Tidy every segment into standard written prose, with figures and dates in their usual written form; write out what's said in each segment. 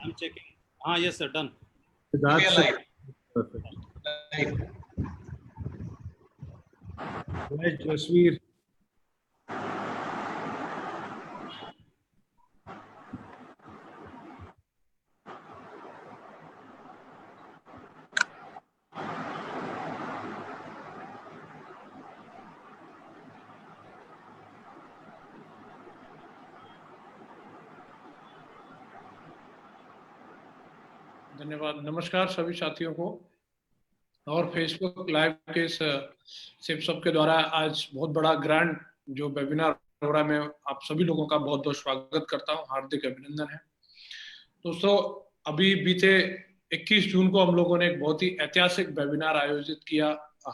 I'm checking. Yes, sir. Done. That's live. perfect. Live. Right, Jasveer. धन्यवाद। नमस्कार सभी साथियों को और फेसबुक लाइव के सिर्फ सबके द्वारा आज बहुत बड़ा ग्रैंड जो वेबिनार हो रहा है, मैं आप सभी लोगों का बहुत बहुत स्वागत करता हूं, हार्दिक अभिनंदन है। दोस्तों, अभी बीते 21 जून को हम लोगों ने एक बहुत ही ऐतिहासिक वेबिनार आयोजित किया,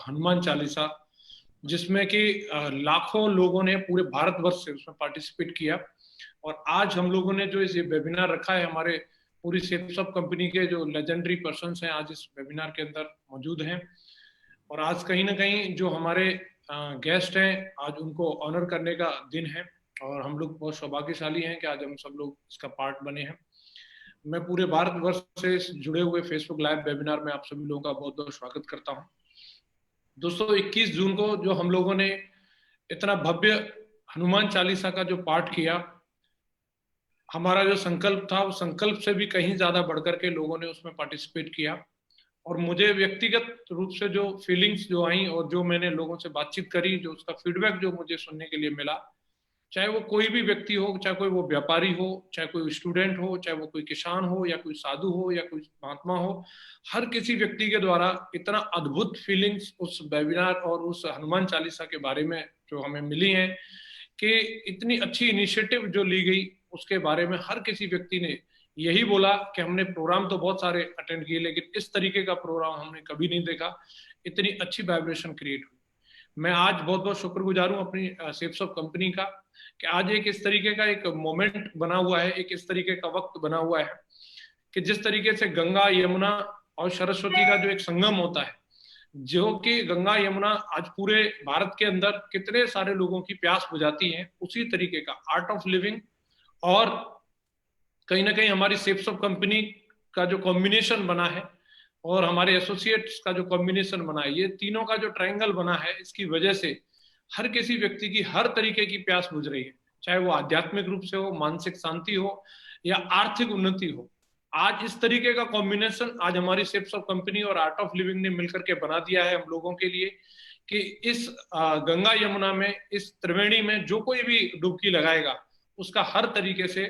हनुमान चालीसा, जिसमें कि लाखों लोगों ने पूरे भारतवर्ष से उसमें पार्टिसिपेट किया। और आज हम लोगों ने जो इस वेबिनार रखा है, हमारे पूरी सेपसप कंपनी के जो लेजेंडरी पर्सन्स हैं आज इस वेबिनार के अंदर मौजूद हैं। और आज कहीं ना कहीं जो हमारे गेस्ट हैं, आज उनको ऑनर करने का दिन है और हम लोग बहुत सौभाग्यशाली हैं कि आज हम सब लोग इसका पार्ट बने हैं। मैं पूरे भारतवर्ष से जुड़े हुए फेसबुक लाइव वेबिनार में आप सभी लोगों का बहुत बहुत स्वागत करता हूं। दोस्तों, 21 जून को जो हम लोगों ने इतना भव्य हनुमान चालीसा का जो पाठ किया, हमारा जो संकल्प था, उस संकल्प से भी कहीं ज्यादा बढ़कर के लोगों ने उसमें पार्टिसिपेट किया। और मुझे व्यक्तिगत रूप से जो फीलिंग्स जो आई और जो मैंने लोगों से बातचीत करी, जो उसका फीडबैक जो मुझे सुनने के लिए मिला, चाहे वो कोई भी व्यक्ति हो, चाहे कोई वो व्यापारी हो, चाहे कोई स्टूडेंट हो, चाहे वो कोई किसान हो या कोई साधु हो या कोई महात्मा हो, हर किसी व्यक्ति के द्वारा इतना अद्भुत फीलिंग्स उस वेबिनार और उस हनुमान चालीसा के बारे में जो हमें मिली हैं कि इतनी अच्छी इनिशिएटिव जो ली गई, उसके बारे में हर किसी व्यक्ति ने यही बोला कि हमने प्रोग्राम तो बहुत सारे अटेंड किए, लेकिन इस तरीके का प्रोग्राम हमने कभी नहीं देखा, इतनी अच्छी वाइब्रेशन क्रिएट हुई। मैं आज बहुत बहुत शुक्रगुजार हूँ अपनी सेपसप कंपनी का कि आज एक इस तरीके का एक मोमेंट बना हुआ है, एक इस तरीके का वक्त बना हुआ है कि जिस तरीके से गंगा, यमुना और सरस्वती का जो एक संगम होता है, जो कि गंगा यमुना आज पूरे भारत के अंदर कितने सारे लोगों की प्यास बुझाती है, उसी तरीके का आर्ट ऑफ लिविंग और कहीं ना कहीं हमारी सेपसप कंपनी का जो कॉम्बिनेशन बना है और हमारे एसोसिएट्स का जो कॉम्बिनेशन बना है, ये तीनों का जो ट्रायंगल बना है, इसकी वजह से हर किसी व्यक्ति की हर तरीके की प्यास बुझ रही है, चाहे वो आध्यात्मिक रूप से हो, मानसिक शांति हो या आर्थिक उन्नति हो। आज इस तरीके का कॉम्बिनेशन आज हमारी सेपसप कंपनी और आर्ट ऑफ लिविंग ने मिलकर के बना दिया है हम लोगों के लिए कि इस गंगा यमुना में, इस त्रिवेणी में जो कोई भी डुबकी लगाएगा, उसका हर तरीके से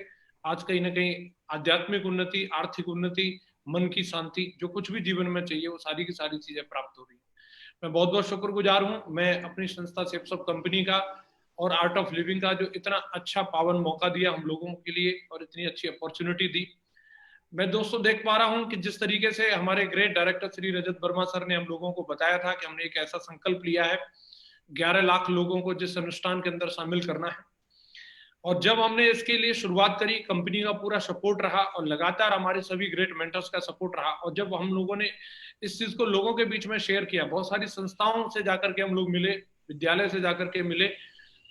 आज कहीं ना कहीं आध्यात्मिक उन्नति, आर्थिक उन्नति, मन की शांति, जो कुछ भी जीवन में चाहिए वो सारी की सारी चीजें प्राप्त हो रही है। मैं बहुत बहुत शुक्रगुजार हूँ। मैं अपनी संस्था सेपसप कंपनी का और आर्ट ऑफ लिविंग का जो इतना अच्छा पावन मौका दिया हम लोगों के लिए और इतनी अच्छी अपॉर्चुनिटी दी। मैं दोस्तों देख पा रहा हूँ कि जिस तरीके से हमारे ग्रेट डायरेक्टर श्री रजत वर्मा सर ने हम लोगों को बताया था कि हमने एक ऐसा संकल्प लिया है 11 लाख लोगों को जिस अनुष्ठान के अंदर शामिल करना है, और जब हमने इसके लिए शुरुआत करी, कंपनी का पूरा सपोर्ट रहा और लगातार हमारे सभी ग्रेट मेंटर्स का सपोर्ट रहा। और जब हम लोगों ने इस चीज को लोगों के बीच में शेयर किया, बहुत सारी संस्थाओं से जाकर के हम लोग मिले, विद्यालय से जाकर के मिले,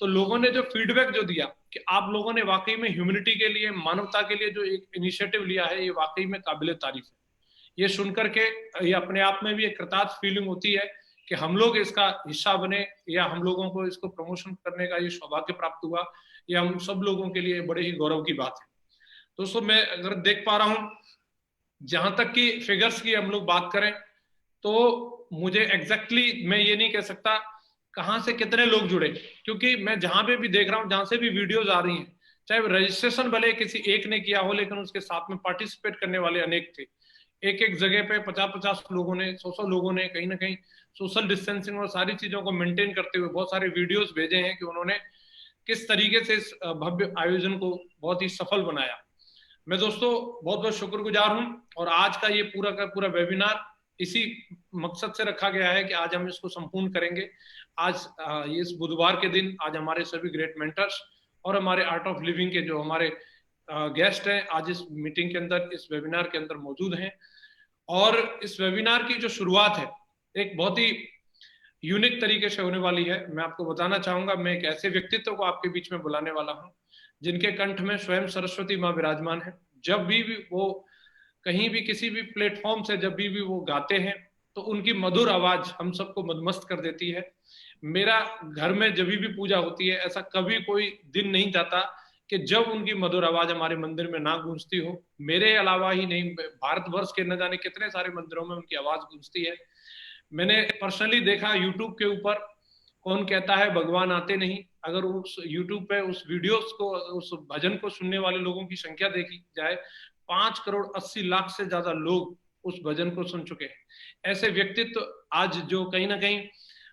तो लोगों ने जो फीडबैक जो दिया कि आप लोगों ने वाकई में ह्यूमैनिटी के लिए, मानवता के लिए जो एक इनिशिएटिव लिया है, ये वाकई में काबिल तारीफ है। ये सुनकर के ये अपने आप में भी एक कृतार्थ फीलिंग होती है कि हम लोग इसका हिस्सा बने या हम लोगों को इसको प्रमोशन करने का ये सौभाग्य प्राप्त हुआ, ये हम सब लोगों के लिए बड़े ही गौरव की बात है। दोस्तों, मैं अगर देख पा रहा हूं, जहां तक कि फिगर्स की हम लोग बात करें तो मुझे एग्जैक्टली मैं ये नहीं कह सकता कहां से कितने लोग जुड़े, क्योंकि मैं जहां पे भी देख रहा हूं, जहां से भी वीडियोज आ रही हैं, चाहे रजिस्ट्रेशन भले किसी एक ने किया हो, लेकिन उसके साथ में पार्टिसिपेट करने वाले अनेक थे। एक एक जगह पे 50-50 लोगों ने, 100-100 लोगों ने कहीं ना कहीं सोशल डिस्टेंसिंग और सारी चीजों को मेंटेन करते हुए बहुत सारे वीडियोस भेजे हैं कि उन्होंने किस तरीके से इस भव्य आयोजन को बहुत ही सफल बनाया। मैं दोस्तों बहुत बहुत शुक्रगुजार हूं और आज का ये पूरा का पूरा वेबिनार इसी मकसद से रखा गया है कि आज हम इसको संपूर्ण करेंगे। आज ये इस बुधवार के दिन आज हमारे सभी ग्रेट मेंटर्स और हमारे आर्ट ऑफ लिविंग के जो हमारे गेस्ट हैं आज इस मीटिंग के अंदर, इस वेबिनार के अंदर मौजूद हैं। और इस वेबिनार की जो शुरुआत है एक बहुत ही यूनिक तरीके से होने वाली है। मैं आपको बताना चाहूंगा, मैं एक ऐसे व्यक्तित्व को आपके बीच में बुलाने वाला हूं जिनके कंठ में स्वयं सरस्वती माँ विराजमान है। जब भी वो कहीं भी किसी भी प्लेटफॉर्म से जब भी वो गाते हैं तो उनकी मधुर आवाज हम सबको मदमस्त कर देती है। मेरा घर में जब भी पूजा होती है ऐसा कभी कोई दिन नहीं जाता कि जब उनकी मधुर आवाज हमारे मंदिर में ना गूंजती हो। मेरे अलावा ही नहीं, भारतवर्ष के न जाने कितने सारे मंदिरों में उनकी आवाज गूंजती है। मैंने पर्सनली देखा यूट्यूब के ऊपर, कौन कहता है भगवान आते नहीं, अगर उस यूट्यूब पे उस वीडियोस को, उस भजन को सुनने वाले लोगों की संख्या देखी जाए, 5,80,00,000 से ज्यादा लोग उस भजन को सुन चुके हैं। ऐसे व्यक्तित्व आज जो कहीं ना कहीं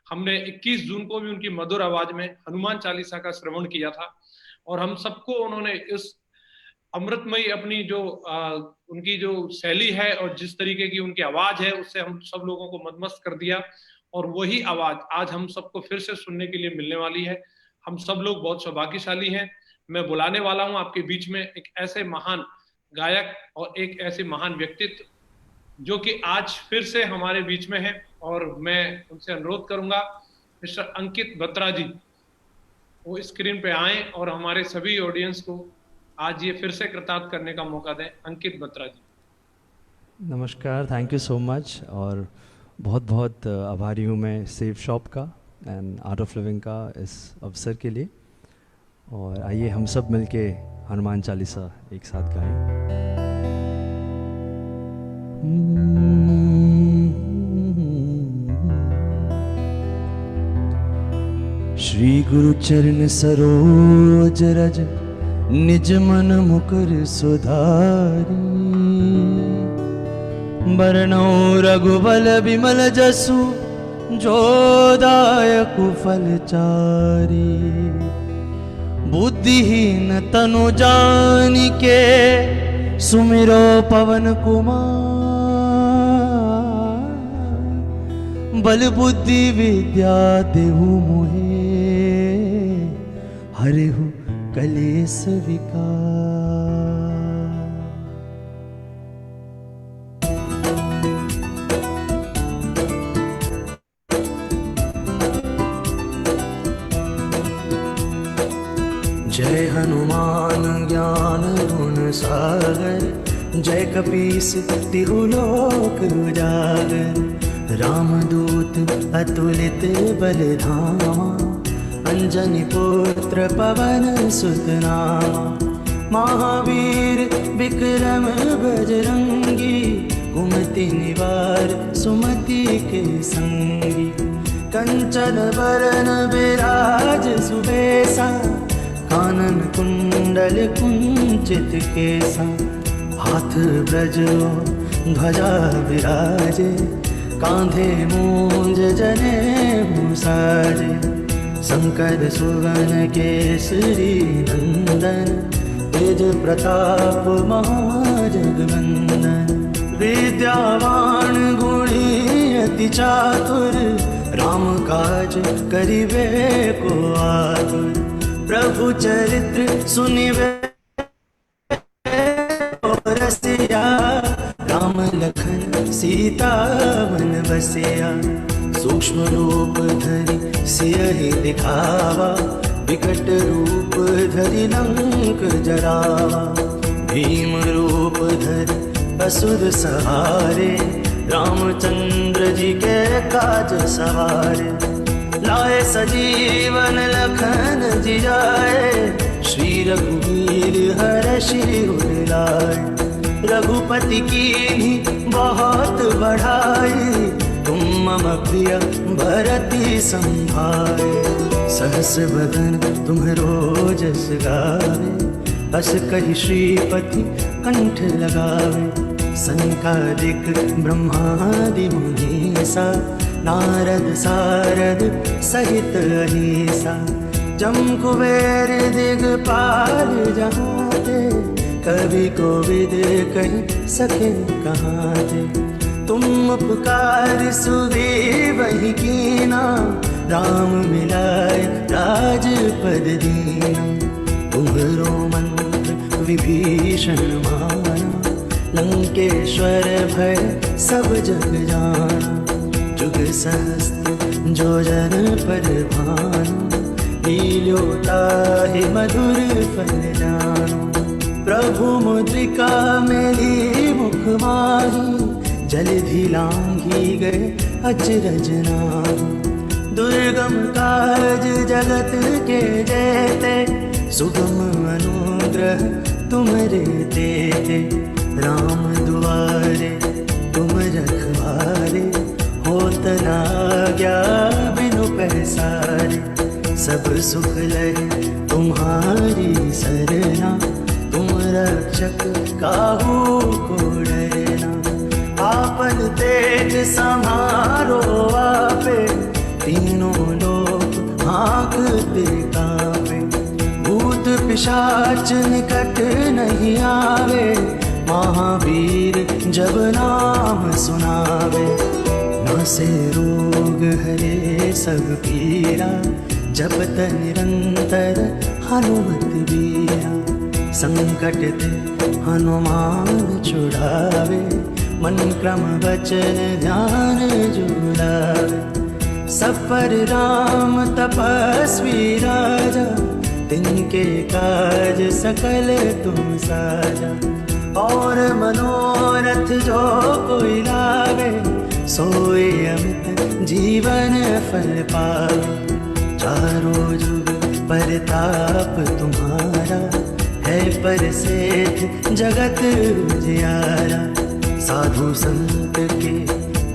हमने 21 जून को भी उनकी मधुर आवाज में हनुमान चालीसा का श्रवण किया था और हम सबको उन्होंने इस अमृतमयी अपनी जो उनकी जो शैली है और जिस तरीके की उनकी आवाज है उससे हम सब लोगों को मदमस्त कर दिया। और वही आवाज आज हम सबको फिर से सुनने के लिए मिलने वाली है। हम सब लोग बहुत सौभाग्यशाली हैं। मैं बुलाने वाला हूं आपके बीच में एक ऐसे महान गायक और एक ऐसे महान व्यक्तित्व जो कि आज फिर से हमारे बीच में है, और मैं उनसे अनुरोध करूंगा मिस्टर अंकित बत्रा जी वो स्क्रीन पे आए और हमारे सभी ऑडियंस को आज ये फिर से कृतार्थ करने का मौका दें। अंकित बत्रा जी। नमस्कार, थैंक यू सो मच। और बहुत बहुत आभारी हूँ मैं सेफ शॉप का एंड आर्ट ऑफ लिविंग का इस अवसर के लिए। और आइए हम सब मिलके हनुमान चालीसा एक साथ गाएं। श्री गुरु चरण सरोज रज निज मन मुकुर सुधारी, बरनौ रघुबल बिमल जसु जो दायक फलचारी। बुद्धिहीन तनु जानिके सुमिरो पवन कुमार, बल बुद्धि विद्या देहु मोहे हरिहु कलेस विकार। जय हनुमान ज्ञान गुण सागर, जय कपीस तिहु लोक उजागर। रामदूत अतुलित बल धामा, अंजनी पुत्र पवन सुत नामा। महावीर विक्रम बजरंगी, कुमति निवार सुमति के संगी। कंचन बरन विराज सुबेसा, कानन कुंडल कुंचित केसा। हाथ ब्रजो ध्वजा विराजे, कांधे मूंज जनेऊ साजे। शंकर सुवन केसरी नंदन, तेज प्रताप महाजगवंदन। विद्यावान गुणी अति चातुर, राम काज करिबे को आतुर। प्रभु चरित्र सुनिबे रसिया, राम लखन सीता वन बसिया। सूक्ष्म रूप धरि सियहि दिखावा, विकट रूप धरि लंक जरावा। भीम रूप धरि असुर सहारे, रामचंद्र जी के काज सवारे। लाए सजीवन लखन जियाए, श्री रघुवीर हर्षि उर लाए। रघुपति कीन्ही बहुत बढ़ाई, तुम मम प्रिय भरति संभाए। सहस बदन तुम्हरो जस गावे, अस कहि श्रीपति कंठ लगावे। संकादिक ब्रह्मादि मुनीसा, नारद सारद सहित अहिसा। जम कुबेर दिगपाल जहाते, कवि कोविद कहि सके कहाँ ते। तुम उपकार सुग्रीव कीना, राम मिलाए राजपद दीना। तुम्हरो मंत्र विभीषण माना, लंकेश्वर भय सब जग जाना। जुग सहस्त्र जो जन पर भानु, लील्यो ताहि मधुर फल जानु। प्रभु मुद्रिका मेली मुख माही जलधि लांघी गए अचरज नाही। दुर्गम काज जगत के जेते सुगम अनुग्रह तुमरे तेते। राम दुआरे तुम रखवारे होत न आज्ञा बिनु पैसारे। सब सुख लहे तुम्हारी सरना तुम रक्षक काहू को डरना। आपन तेज संहारो आपे तीनों लोक हाँकते कांपे। भूत पिशाच निकट नहीं आवे महावीर जब नाम सुनावे। नासे रोग हरे सब पीरा जपत निरंतर हनुमत बीरा। संकट ते हनुमान छुड़ावे मन क्रम वचन ध्यान जुड़ावे। सब पर राम तपस्वी राजा तिनके काज सकल तुम साजा। और मनोरथ जो कोई लावे सोए अमित जीवन फल पावे। चारों जुग परताप तुम्हारा है परसेठ जगत उजियारा। साधु संत के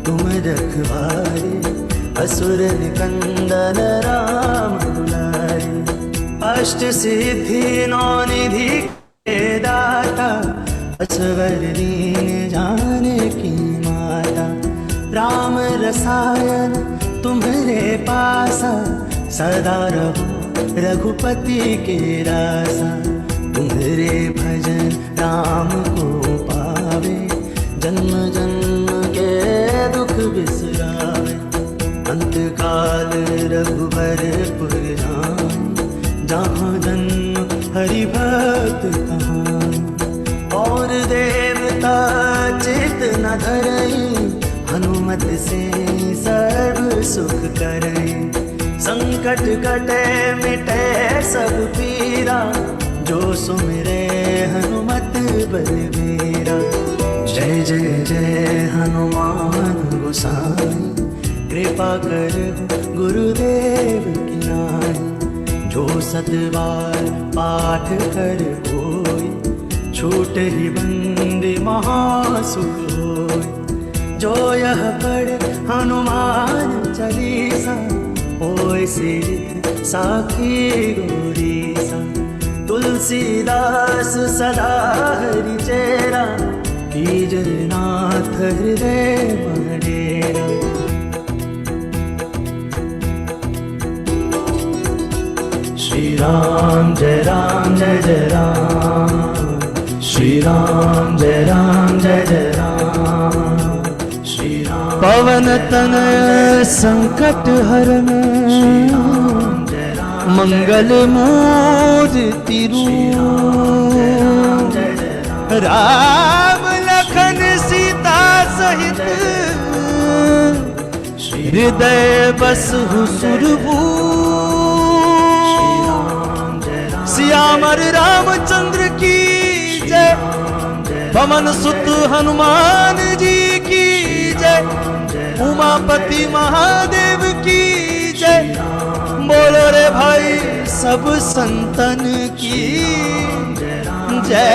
तुम रखवारे असुर निकंदन राम दुलारे। अष्ट सिद्धि नौ निधि के दाता असवर दीन जाने की माता। राम रसायन तुम्हारे पासा सदा रहो रघुपति के रासा। तुम्हारे भजन राम को पावे जन्म जन्म के दुख बिसरावे। अंत काल रघुबर पुर जान जहाँ जन्म हरि भक्त कहान। और देवता चित न धरई हनुमत से सर्व सुख करई। संकट कटे मिटे सब पीरा जो सुमिरे हनुमत बलबीरा। जय जय जय हनुमान गोसाई कृपा कर गुरुदेव की नाई। जो सतबार पाठ कर कोई छूट ही बंदी महासुख होय। जो यह पढ़े हनुमान चालीसा होय सिद्ध साखी गौरीसा। तुलसीदास सदा हरि चेरा कीजय नाथ हृदय मडेरा। श्री राम जय जय राम। श्री राम जय जय राम। श्री राम पवन तनय संकट हरन मंगल मूर्ति रूप। राम लखन सीता सहित हृदय बसहु सुरभूप। सियावर रामचंद्र की जय पवन सुत हनुमान जी की जय। उमापति महादेव की जय। बोलो रे भाई सब संतन की जय।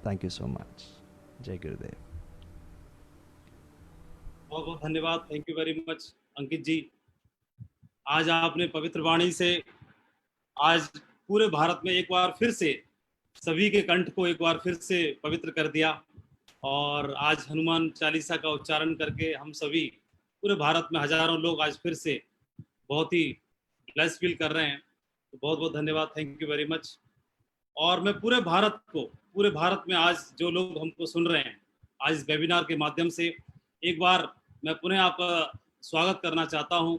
Thank you so much. जय गुरुदेव। बहुत बहुत धन्यवाद। थैंक यू वेरी मच अंकित जी। आज आपने पवित्र वाणी से आज पूरे भारत में एक बार फिर से सभी के कंठ को एक बार फिर से पवित्र कर दिया। और आज हनुमान चालीसा का उच्चारण करके हम सभी पूरे भारत में हजारों लोग आज फिर से बहुत ही ब्लेस फील कर रहे हैं। तो बहुत बहुत धन्यवाद। Thank you very much. और मैं पूरे भारत में आज जो लोग हमको सुन रहे हैं आज इस वेबिनार के माध्यम से एक बार मैं पुनः आपका स्वागत करना चाहता हूं।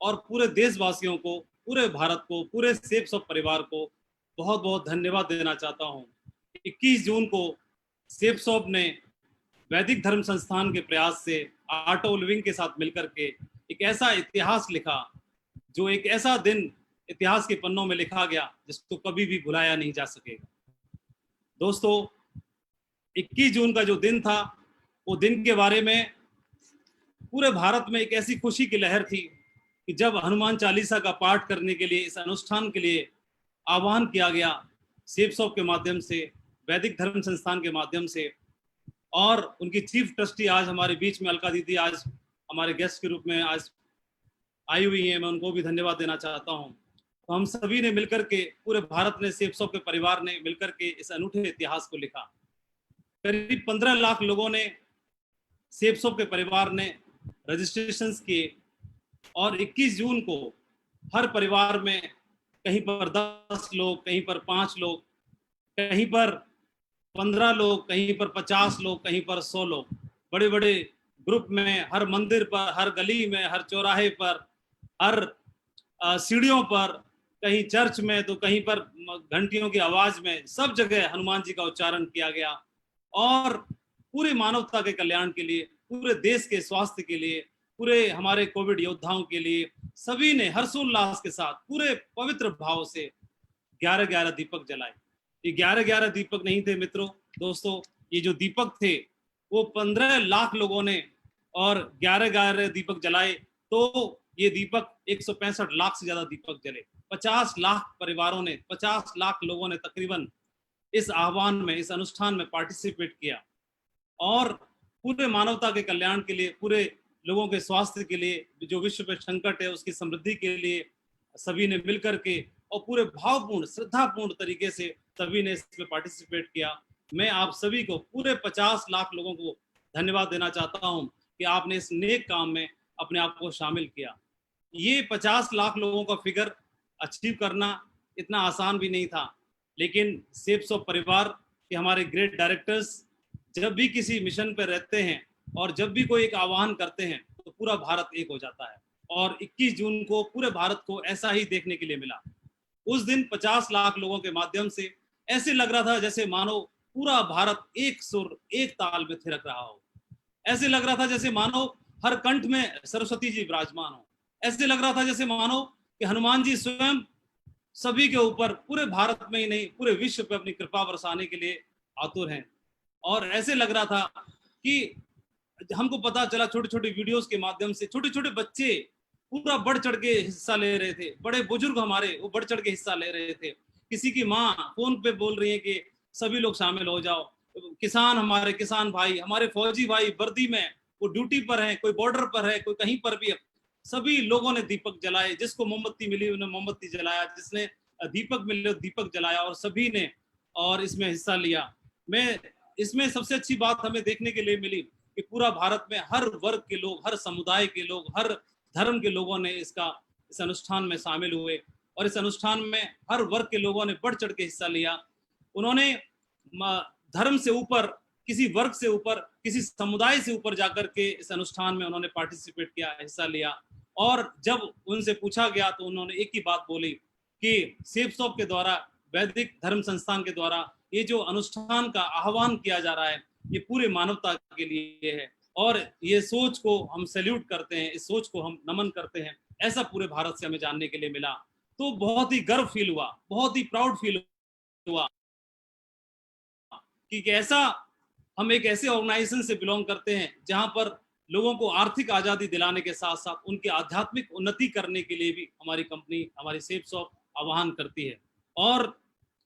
और पूरे देशवासियों को, पूरे भारत को, पूरे सेफ शॉप परिवार को बहुत बहुत धन्यवाद देना चाहता हूं। 21 जून को सेफ शॉप ने वैदिक धर्म संस्थान के प्रयास से आर्ट ऑफ लिविंग के साथ मिलकर के एक ऐसा इतिहास लिखा, जो एक ऐसा दिन इतिहास के पन्नों में लिखा गया जिसको कभी भी भुलाया नहीं जा सकेगा। दोस्तों, 21 जून का जो दिन था, वो दिन के बारे में पूरे भारत में एक ऐसी खुशी की लहर थी कि जब हनुमान चालीसा का पाठ करने के लिए, इस अनुष्ठान के लिए आह्वान किया गया सेफ शॉप के माध्यम से, वैदिक धर्म संस्थान के माध्यम से, और उनकी चीफ ट्रस्टी आज हमारे बीच में अलका दीदी आज हमारे गेस्ट के रूप में आज आई हुई हैं, मैं उनको भी धन्यवाद देना चाहता हूं। तो हम सभी ने मिलकर के, पूरे भारत ने, सेफ शॉप के परिवार ने मिलकर के इस अनूठे इतिहास को लिखा। करीब 15 लाख लोगों ने, सेफ शॉप के परिवार ने रजिस्ट्रेशंस किए, और 21 जून को हर परिवार में कहीं पर 10 लोग, कहीं पर 5 लोग, कहीं पर 15 लोग, कहीं पर 50 लोग, कहीं पर 100 लोग, बड़े बड़े ग्रुप में, हर मंदिर पर, हर गली में, हर चौराहे पर, हर सीढ़ियों पर, कहीं चर्च में तो कहीं पर घंटियों की आवाज में, सब जगह हनुमान जी का उच्चारण किया गया। और पूरे मानवता के कल्याण के लिए, पूरे देश के स्वास्थ्य के लिए, पूरे हमारे कोविड योद्धाओं के लिए सभी ने हर्षोल्लास के साथ पूरे पवित्र भाव से 11-11 दीपक जलाए। ये 11-11 दीपक नहीं थे मित्रों, दोस्तों, ये जो दीपक थे वो 15 लाख लोगों ने और 11-11 दीपक जलाए, तो ये दीपक 165 लाख से ज्यादा दीपक जले। 50 लाख परिवारों ने, 50 लाख लोगों ने तकरीबन इस आह्वान में, इस अनुष्ठान में पार्टिसिपेट किया, और पूरे मानवता के कल्याण के लिए, पूरे लोगों के स्वास्थ्य के लिए, जो विश्व पे संकट है उसकी समृद्धि के लिए सभी ने मिलकर के और पूरे भावपूर्ण, श्रद्धापूर्ण तरीके से सभी ने इसमें पार्टिसिपेट किया। मैं आप सभी को, पूरे 50 लाख लोगों को धन्यवाद देना चाहता हूं कि आपने इस नेक काम में अपने आप को शामिल किया। ये 50 लाख लोगों का फिगर अचीव करना इतना आसान भी नहीं था, लेकिन सेफ शॉप परिवार के हमारे ग्रेट डायरेक्टर्स जब भी किसी मिशन पर रहते हैं और जब भी कोई एक आह्वान करते हैं तो पूरा भारत एक हो जाता है, और 21 जून को पूरे भारत को ऐसा ही देखने के लिए मिला। उस दिन 50 लाख लोगों के माध्यम से ऐसे लग रहा था जैसे मानो पूरा भारत एक सुर, एक ताल में थिरक रहा हो। ऐसे लग रहा था जैसे मानो हर कंठ में सरस्वती जी विराजमान हो। ऐसे लग रहा था जैसे मानो कि हनुमान जी स्वयं सभी के ऊपर, पूरे भारत में ही नहीं पूरे विश्व पे अपनी कृपा बरसाने के लिए आतुर हैं। और ऐसे लग रहा था कि हमको पता चला छोटे छोटे वीडियोस के माध्यम से, छोटे छोटे बच्चे पूरा बढ़ चढ़ के हिस्सा ले रहे थे, बड़े बुजुर्ग हमारे वो बढ़ चढ़ के हिस्सा ले रहे थे। किसी की माँ फोन पे बोल रही है कि सभी लोग शामिल हो जाओ। किसान, हमारे किसान भाई, हमारे फौजी भाई वर्दी में, वो ड्यूटी पर है, कोई बॉर्डर पर है, कोई कहीं पर भी है, सभी लोगों ने दीपक जलाए। जिसको मोमबत्ती मिली उन्होंने मोमबत्ती जलाया, जिसने दीपक मिले दीपक जलाया, और सभी ने और इसमें हिस्सा लिया। मैं इसमें सबसे अच्छी बात हमें देखने के लिए मिली कि पूरा भारत में हर वर्ग के लोग, हर समुदाय के लोग, हर धर्म के लोगों ने इस अनुष्ठान में शामिल हुए, और इस अनुष्ठान में हर वर्ग के लोगों ने बढ़ चढ़ के हिस्सा लिया। उन्होंने धर्म से ऊपर, किसी वर्ग से ऊपर, किसी समुदाय से ऊपर जाकर के इस अनुष्ठान में उन्होंने पार्टिसिपेट किया, हिस्सा लिया। और जब उनसे पूछा गया तो उन्होंने एक ही बात बोली कि सेफ शॉप के द्वारा, वैदिक धर्म संस्थान के द्वारा ये जो अनुष्ठान का आह्वान किया जा रहा है ये पूरे मानवता के लिए है, और ये सोच को हम सैल्यूट करते हैं, इस सोच को हम नमन करते हैं। ऐसा पूरे भारत से हमें जानने के लिए मिला, तो बहुत ही गर्व फील हुआ, बहुत ही प्राउड फील हुआ कि ऐसा हम एक ऐसे ऑर्गेनाइजेशन से बिलोंग करते हैं जहां पर लोगों को आर्थिक आजादी दिलाने के साथ साथ उनकी आध्यात्मिक उन्नति करने के लिए भी हमारी कंपनी, हमारी सेफ शॉप आह्वान करती है। और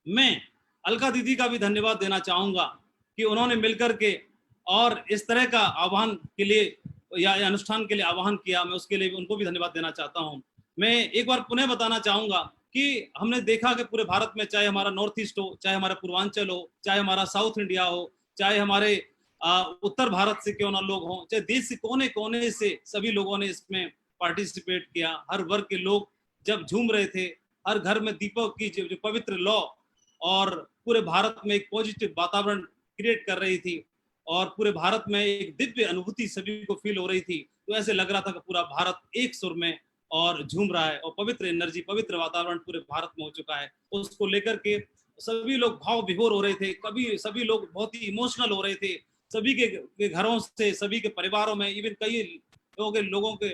मैं अलका दीदी का भी धन्यवाद देना चाहूंगा कि उन्होंने मिलकर के और इस तरह का आह्वान के लिए या अनुष्ठान के लिए आह्वान किया, मैं उसके लिए भी उनको भी धन्यवाद देना चाहता हूं। मैं एक बार पुनः बताना चाहूंगा कि हमने देखा कि पूरे भारत में, चाहे हमारा नॉर्थ ईस्ट हो, चाहे हमारा पूर्वांचल हो, चाहे हमारा साउथ इंडिया हो, चाहे हमारे उत्तर भारत से क्यों ना लोग हों, चाहे देश के कोने कोने से सभी लोगों ने इसमें पार्टिसिपेट किया। हर वर्ग के लोग जब झूम रहे थे, हर घर में दीपक की जो पवित्र लौ और पूरे भारत में एक पॉजिटिव वातावरण क्रिएट कर रही थी, और पूरे भारत में एक दिव्य अनुभूति सभी को फील हो रही थी। तो ऐसे लग रहा था कि पूरा भारत एक सुर में और झूम रहा है, और पवित्र एनर्जी, पवित्र वातावरण पूरे भारत में हो चुका है। उसको लेकर के सभी लोग भाव विभोर हो रहे थे, कभी सभी लोग बहुत ही इमोशनल हो रहे थे। सभी के घरों से, सभी के परिवारों में, इवन कई लोगों के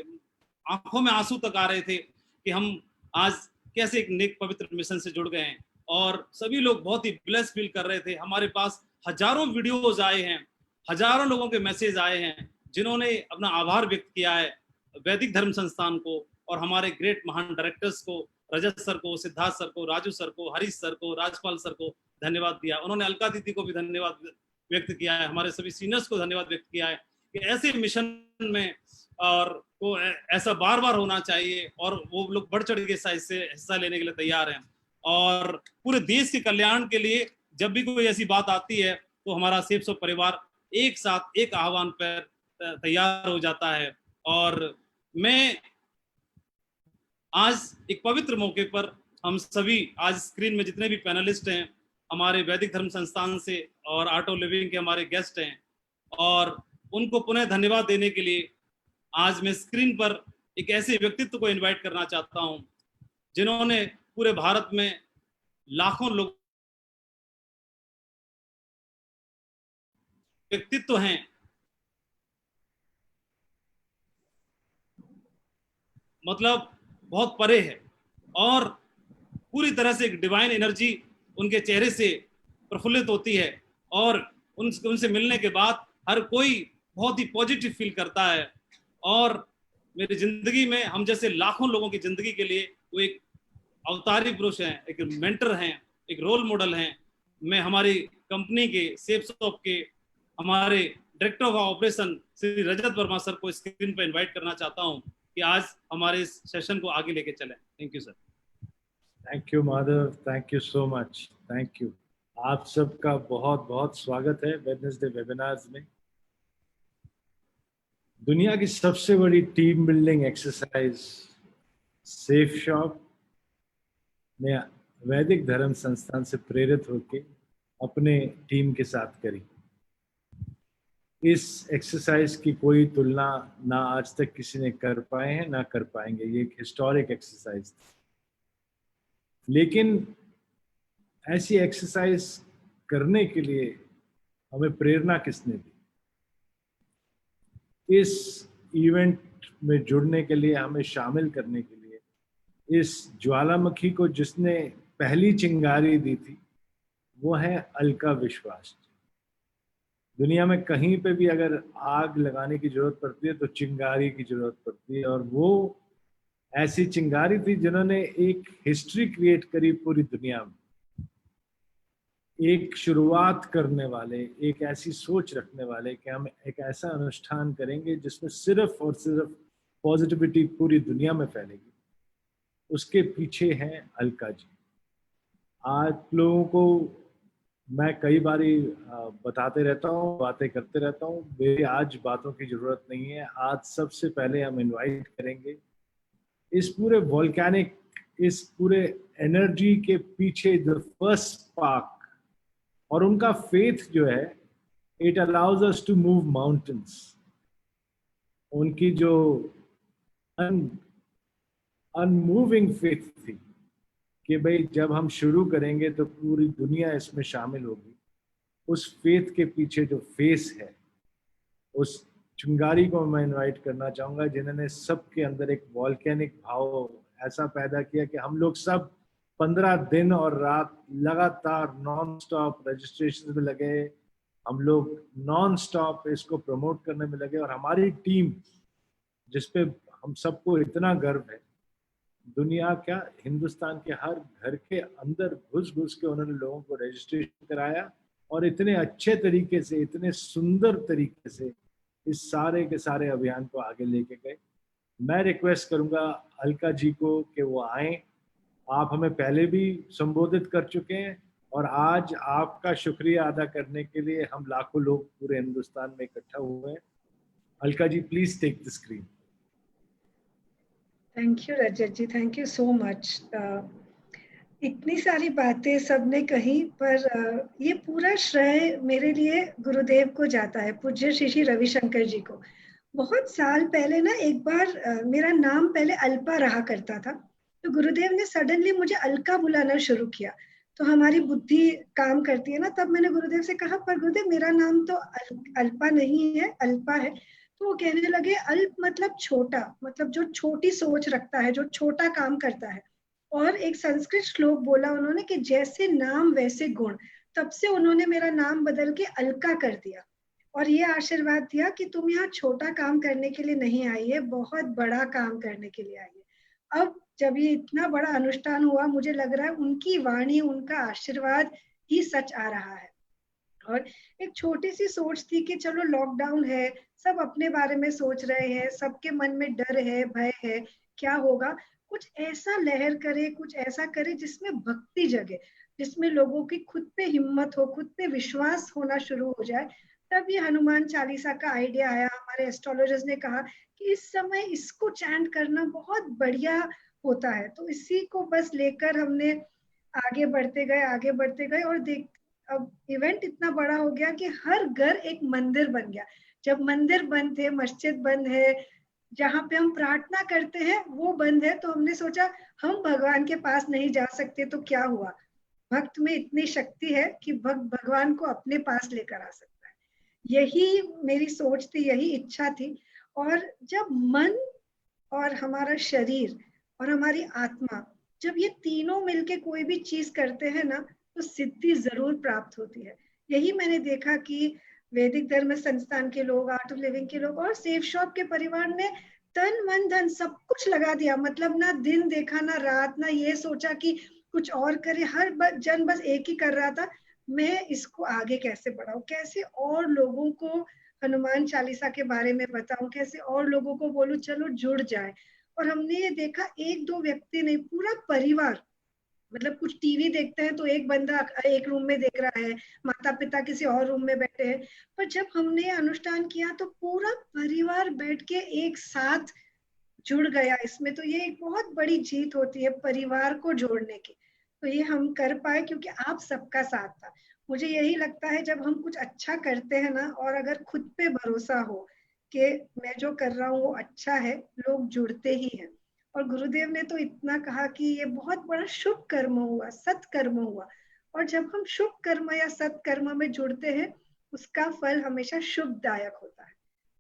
आंखों में आंसू तक आ रहे थे कि हम आज कैसे एक नेक पवित्र मिशन से जुड़ गए हैं, और सभी लोग बहुत ही ब्लेस फील कर रहे थे। हमारे पास हजारों वीडियोज आए हैं, हजारों लोगों के मैसेज आए हैं जिन्होंने अपना आभार व्यक्त किया है वैदिक धर्म संस्थान को और हमारे ग्रेट महान डायरेक्टर्स को, रजत सर को, सिद्धार्थ सर को, राजू सर को, हरीश सर को, राजपाल सर को धन्यवाद दिया। उन्होंने अलका दीदी को भी धन्यवाद व्यक्त किया है, हमारे सभी सीनियर्स को धन्यवाद व्यक्त किया है कि ऐसे मिशन में और को ऐसा बार बार होना चाहिए, और वो लोग बढ़ चढ़ के हिस्सा लेने के लिए तैयार हैं। और पूरे देश के कल्याण के लिए जब भी कोई ऐसी बात आती है तो हमारा सेफ शॉप परिवार एक साथ एक आह्वान पर तैयार हो जाता है। और मैं आज एक पवित्र मौके पर हम सभी, आज स्क्रीन में जितने भी पैनलिस्ट हैं हमारे वैदिक धर्म संस्थान से और आर्ट ऑफ लिविंग के हमारे गेस्ट हैं, और उनको पुनः धन्यवाद देने के लिए आज मैं स्क्रीन पर एक ऐसे व्यक्तित्व को इनवाइट करना चाहता हूं जिन्होंने पूरे भारत में लाखों लोग व्यक्तित्व हैं, मतलब बहुत परे है, और पूरी तरह से एक डिवाइन एनर्जी उनके चेहरे से प्रफुल्लित होती है, और उनसे मिलने के बाद हर कोई बहुत ही पॉजिटिव फील करता है। और मेरी जिंदगी में हम जैसे लाखों लोगों की जिंदगी के लिए वो एक अवतारी पुरुष हैं, एक मेंटर हैं, एक रोल मॉडल हैं। मैं हमारी कंपनी के सेफ शॉप के हमारे director of operation Shri Rajat Verma sir को स्क्रीन पर इनवाइट करना चाहता हूं कि आज हमारे इस सेशन को आगे लेके चलें। Thank you sir. Thank you Madhav, thank you so much, thank you. आप सबका बहुत बहुत स्वागत है वेडनेसडे वेबिनार्स में। दुनिया की सबसे बड़ी team building exercise safe shop ने वैदिक धर्म संस्थान से प्रेरित होकर अपने टीम के साथ करी। इस एक्सरसाइज की कोई तुलना ना आज तक किसी ने कर पाए हैं ना कर पाएंगे। ये एक हिस्टोरिक एक्सरसाइज थी, लेकिन ऐसी एक्सरसाइज करने के लिए हमें प्रेरणा किसने दी? इस इवेंट में जुड़ने के लिए, हमें शामिल करने के लिए, इस ज्वालामुखी को जिसने पहली चिंगारी दी थी वो है अलका विश्वास। दुनिया में कहीं पे भी अगर आग लगाने की जरूरत पड़ती है तो चिंगारी की जरूरत पड़ती है, और वो ऐसी चिंगारी थी जिन्होंने एक हिस्ट्री क्रिएट करी पूरी दुनिया में। एक शुरुआत करने वाले, एक ऐसी सोच रखने वाले कि हम एक ऐसा अनुष्ठान करेंगे जिसमें सिर्फ और सिर्फ पॉजिटिविटी पूरी दुनिया में फैलेगी। उसके पीछे हैं अलका जी। आप लोगों को मैं कई बारी बताते रहता हूँ, बातें करते रहता हूँ, मेरी आज बातों की जरूरत नहीं है। आज सबसे पहले हम इनवाइट करेंगे इस पूरे वोल्केनिक, इस पूरे एनर्जी के पीछे द फर्स्ट स्पार्क, और उनका फेथ जो है, it allows us to move mountains. उनकी जो अनमूविंग फेथ थी कि भाई जब हम शुरू करेंगे तो पूरी दुनिया इसमें शामिल होगी। उस फेथ के पीछे जो फेस है, उस चिंगारी को मैं इनवाइट करना चाहूँगा जिन्होंने सबके अंदर एक वॉल्केनिक भाव ऐसा पैदा किया कि हम लोग सब 15 दिन और रात लगातार नॉन स्टॉप रजिस्ट्रेशन में लगे, हम लोग नॉन स्टॉप इसको प्रमोट करने में लगे। और हमारी टीम जिसपे हम सबको इतना गर्व है, दुनिया क्या हिंदुस्तान के हर घर के अंदर घुस घुस के उन्होंने लोगों को रजिस्ट्रेशन कराया, और इतने अच्छे तरीके से, इतने सुंदर तरीके से इस सारे के सारे अभियान को आगे लेके गए। मैं रिक्वेस्ट करूंगा अलका जी को कि वो आए। आप हमें पहले भी संबोधित कर चुके हैं, और आज आपका शुक्रिया अदा करने के लिए हम लाखों लोग पूरे हिंदुस्तान में इकट्ठा हुए हैं। Alka ji, please take the screen. Thank you Rajat ji, thank you so much. इतनी सारी बातें सबने कही, पर ये पूरा श्रेय मेरे लिए गुरुदेव को जाता है, पूज्य श्री श्री रविशंकर जी को। बहुत साल पहले ना एक बार मेरा नाम पहले अल्पा रहा करता था, तो गुरुदेव ने सडनली मुझे अलका बुलाना शुरू किया। तो हमारी बुद्धि काम करती है ना, तब मैंने गुरुदेव से कहा, पर गुरुदेव मेरा नाम तो अल्पा नहीं है, अल्पा है। तो तो वो कहने लगे अल्प मतलब छोटा, मतलब जो छोटी सोच रखता है, जो छोटा काम करता है। और एक संस्कृत श्लोक बोला उन्होंने कि जैसे नाम वैसे गुण। तब से उन्होंने मेरा नाम बदल के अलका कर दिया और ये आशीर्वाद दिया कि तुम यहाँ छोटा काम करने के लिए नहीं आई है, बहुत बड़ा काम करने के लिए आई है। अब जब ये इतना बड़ा अनुष्ठान हुआ, मुझे लग रहा है उनकी वाणी, उनका आशीर्वाद ही सच आ रहा है। और एक छोटी सी सोच थी कि चलो लॉकडाउन है, सब अपने बारे में सोच रहे हैं, सबके मन में डर है, भय है, क्या होगा, कुछ ऐसा लहर करे, कुछ ऐसा करे जिसमें भक्ति जगे, जिसमें लोगों की खुद पे हिम्मत हो, खुद पे विश्वास होना शुरू हो जाए। तब ये हनुमान चालीसा का आइडिया आया। हमारे एस्ट्रोलॉजर्स ने कहा कि इस समय इसको चैंट करना बहुत बढ़िया होता है, तो इसी को बस लेकर हमने आगे बढ़ते गए और देख अब इवेंट इतना बड़ा हो गया कि हर घर एक मंदिर बन गया। जब मंदिर बंद थे, मस्जिद बंद है, जहाँ पे हम प्रार्थना करते हैं वो बंद है, तो हमने सोचा हम भगवान के पास नहीं जा सकते तो क्या हुआ, भक्त में इतनी शक्ति है कि भक्त भगवान को अपने पास लेकर आ सकता है। यही मेरी सोच थी, यही इच्छा थी। और जब मन और हमारा शरीर और हमारी आत्मा, जब ये तीनों मिलके कोई भी चीज करते हैं ना, तो सिद्धि जरूर प्राप्त होती है। यही मैंने देखा कि वैदिक धर्म संस्थान के लोग, आर्ट ऑफ लिविंग के लोग और सेफ शॉप के परिवार ने तन मन धन सब कुछ लगा दिया। मतलब ना दिन देखा ना रात, ना ये सोचा कि कुछ और करे, हर जन बस एक ही कर रहा था, मैं इसको आगे कैसे बढ़ाऊं, कैसे और लोगों को हनुमान चालीसा के बारे में बताऊं, कैसे और लोगों को बोलूं चलो जुड़ जाए। और हमने ये देखा, एक दो व्यक्ति नहीं, पूरा परिवार, मतलब कुछ टीवी देखते हैं तो एक बंदा एक रूम में देख रहा है, माता पिता किसी और रूम में बैठे हैं, पर जब हमने अनुष्ठान किया तो पूरा परिवार बैठ के एक साथ जुड़ गया इसमें। तो ये एक बहुत बड़ी जीत होती है परिवार को जोड़ने की। तो ये हम कर पाए क्योंकि आप सबका साथ था। मुझे यही लगता है जब हम कुछ अच्छा करते हैं ना, और अगर खुद पे भरोसा हो कि मैं जो कर रहा हूँ वो अच्छा है, लोग जुड़ते ही हैं। और गुरुदेव ने तो इतना कहा कि ये बहुत बड़ा शुभ कर्म हुआ, सत्कर्म हुआ। और जब हम शुभ कर्म या सत्कर्म में जुड़ते हैं, उसका फल हमेशा शुभदायक होता है।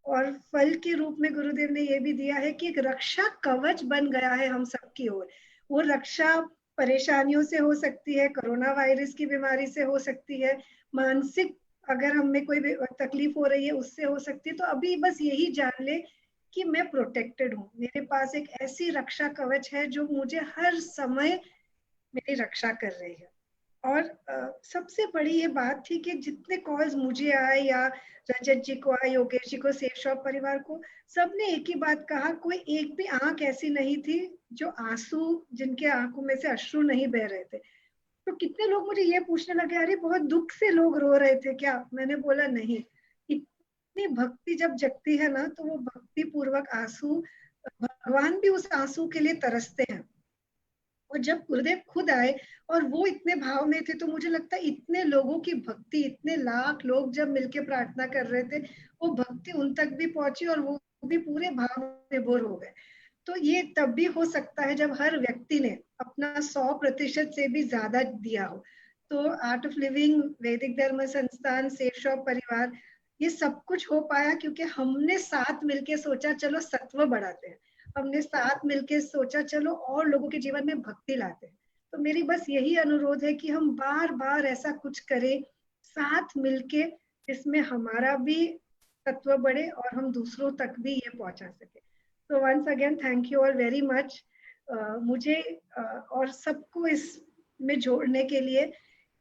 और फल के रूप में गुरुदेव ने ये भी दिया है कि एक रक्षा कवच बन गया है हम सबकी ओर। वो रक्षा परेशानियों से हो सकती है, कोरोना वायरस की बीमारी से हो सकती है, मानसिक अगर हमें कोई तकलीफ हो रही है उससे हो सकती है। तो अभी बस यही जान ले कि मैं प्रोटेक्टेड हूँ, मेरे पास एक ऐसी रक्षा कवच है जो मुझे हर समय मेरी रक्षा कर रही है। और सबसे बड़ी ये बात थी कि जितने कॉल्स मुझे आए या रजत जी को आए, योगेश जी को, सेफ शॉप परिवार को, सबने एक ही बात कहा, कोई एक भी आंख ऐसी नहीं थी जो आंसू, जिनके आंखों में से अश्रु नहीं बह रहे थे। तो कितने लोग मुझे ये पूछने लगे, अरे बहुत दुख से लोग रो रहे थे क्या? मैंने बोला नहीं, इतनी भक्ति जब जगती है ना, तो वो भक्ति पूर्वक आंसू, भगवान भी उस आंसू के लिए तरसते हैं। और जब गुरुदेव खुद आए और वो इतने भाव में थे, तो मुझे लगता है इतने लोगों की भक्ति, इतने लाख लोग जब मिलके प्रार्थना कर रहे थे, वो भक्ति उन तक भी पहुंची और वो भी पूरे भाव विभोर हो गए। तो ये तब भी हो सकता है जब हर व्यक्ति ने अपना 100% से भी ज्यादा दिया हो। तो आर्ट ऑफ लिविंग, वैदिक धर्म संस्थान, सेफ शॉप परिवार, ये सब कुछ हो पाया क्योंकि हमने साथ मिलके सोचा चलो सत्व बढ़ाते हैं, हमने साथ मिलके सोचा चलो और लोगों के जीवन में भक्ति लाते हैं। तो मेरी बस यही अनुरोध है कि हम बार बार ऐसा कुछ करें साथ मिलके, जिसमें हमारा भी तत्व बढ़े और हम दूसरों तक भी ये पहुंचा सके। तो once again thank you all very much मुझे और सबको इसमें जोड़ने के लिए।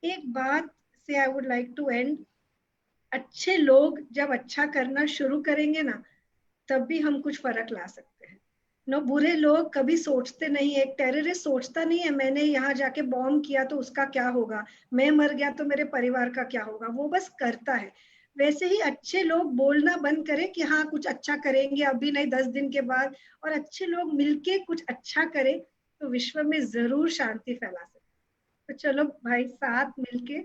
एक बात से I would like to end, अच्छे लोग जब अच्छा करना शुरू करेंगे ना, तब भी हम कुछ फर्क ला सकते हैं। नो, बुरे लोग कभी सोचते नहीं है, एक टेररिस्ट सोचता नहीं है मैंने यहाँ जाके बॉम्ब किया तो उसका क्या होगा, मैं मर गया तो मेरे परिवार का क्या होगा, वो बस करता है। वैसे ही अच्छे लोग बोलना बंद करें कि हाँ कुछ अच्छा करेंगे, अभी नहीं 10 दिन के बाद, और अच्छे लोग मिलके कुछ अच्छा करें तो विश्व में जरूर शांति फैला सकते। तो चलो भाई साथ मिलके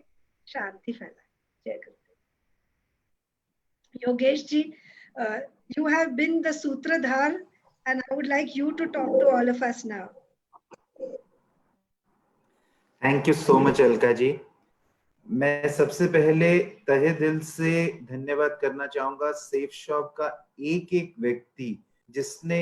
शांति फैलाए। जय गुरुदेव। Yogesh ji, you have been the Sutradhar and I would like you to talk to all of us now. Thank you so much, Alka ji. मैं सबसे पहले तहे दिल से धन्यवाद करना चाहूंगा सेफ शॉप का एक एक व्यक्ति जिसने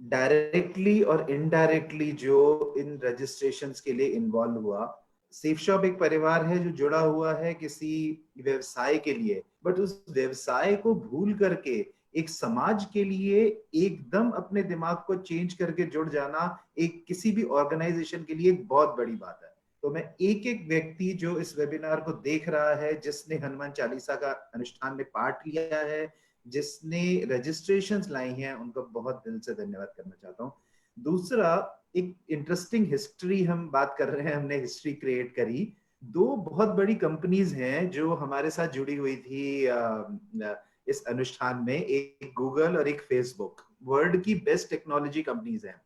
डायरेक्टली और इनडायरेक्टली जो इन रजिस्ट्रेशंस के लिए इन्वॉल्व हुआ। सेफ शॉप एक परिवार है जो जुड़ा हुआ है किसी व्यवसाय के लिए, बट उस व्यवसाय को भूल करके एक समाज के लिए एकदम अपने दिमाग को चेंज करके जुड़ जाना एक किसी भी ऑर्गेनाइजेशन के लिए एक बहुत बड़ी बात है। तो मैं एक एक व्यक्ति जो इस वेबिनार को देख रहा है, जिसने हनुमान चालीसा का अनुष्ठान में पार्ट लिया है, जिसने रजिस्ट्रेशंस लाई हैं, उनको बहुत दिल से धन्यवाद करना चाहता हूँ। दूसरा, एक इंटरेस्टिंग हिस्ट्री हम बात कर रहे हैं, हमने हिस्ट्री क्रिएट करी। दो बहुत बड़ी कंपनीज हैं जो हमारे साथ जुड़ी हुई थी इस अनुष्ठान में, एक गूगल और एक फेसबुक। वर्ल्ड की बेस्ट टेक्नोलॉजी कंपनीज हैं।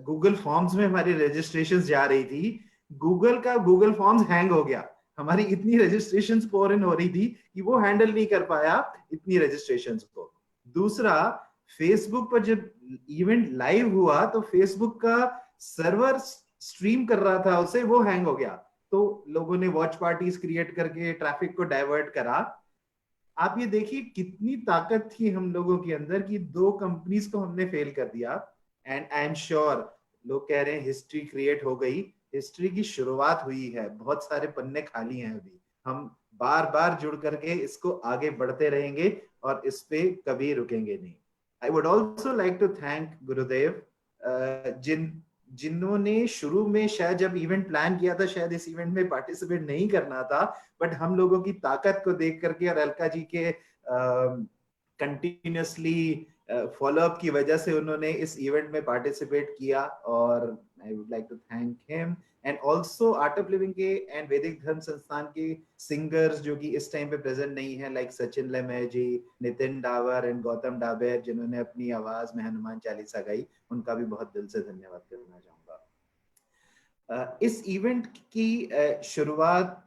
गूगल फॉर्म्स में हमारी रजिस्ट्रेशंस जा रही थी, गूगल का गूगल फॉर्म्स हैंग हो गया। हमारी इतनी रजिस्ट्रेशंस पोर इन हो रही थी कि वो हैंडल नहीं कर पाया इतनी रजिस्ट्रेशंस को। दूसरा, फेसबुक पर जब इवेंट लाइव हुआ तो फेसबुक का सर्वर स्ट्रीम कर रहा था उसे, वो हैंग हो गया। तो लोगों ने वॉच पार्टीज क्रिएट करके ट्रैफिक को डाइवर्ट करा। आप ये देखिए कितनी ताकत थी हम लोगों के अंदर कि दो कंपनीज को हमने फेल कर दिया। एंड आई एम श्योर लोग कह रहे हैं हिस्ट्री क्रिएट हो गई, हिस्ट्री की शुरुआत हुई है, बहुत सारे पन्ने खाली हैं अभी। हम बार बार जुड़ करके इसको आगे बढ़ते रहेंगे और इस पे कभी रुकेंगे नहीं। I would also like to thank Gurudev, जिन्होंने शुरू में शायद जब इवेंट प्लान किया था, शायद इस इवेंट में पार्टिसिपेट नहीं करना था, बट हम लोगों की ताकत को देख करके और अलका जी के कंटिन्यूसली फॉलोअप की वजह से उन्होंने इस इवेंट में पार्टिसिपेट किया। और I would like to thank him and also Art of Living के एंड वैदिक धर्म संस्थान के सिंगर्स जो कि इस टाइम पे प्रेजेंट नहीं है, लाइक सचिन लमेह जी, नितिन डावर एंड गौतम डाबेर, जिन्होंने अपनी आवाज में हनुमान चालीसा गाई, उनका भी बहुत दिल से धन्यवाद करना चाहूंगा। इस इवेंट की शुरुआत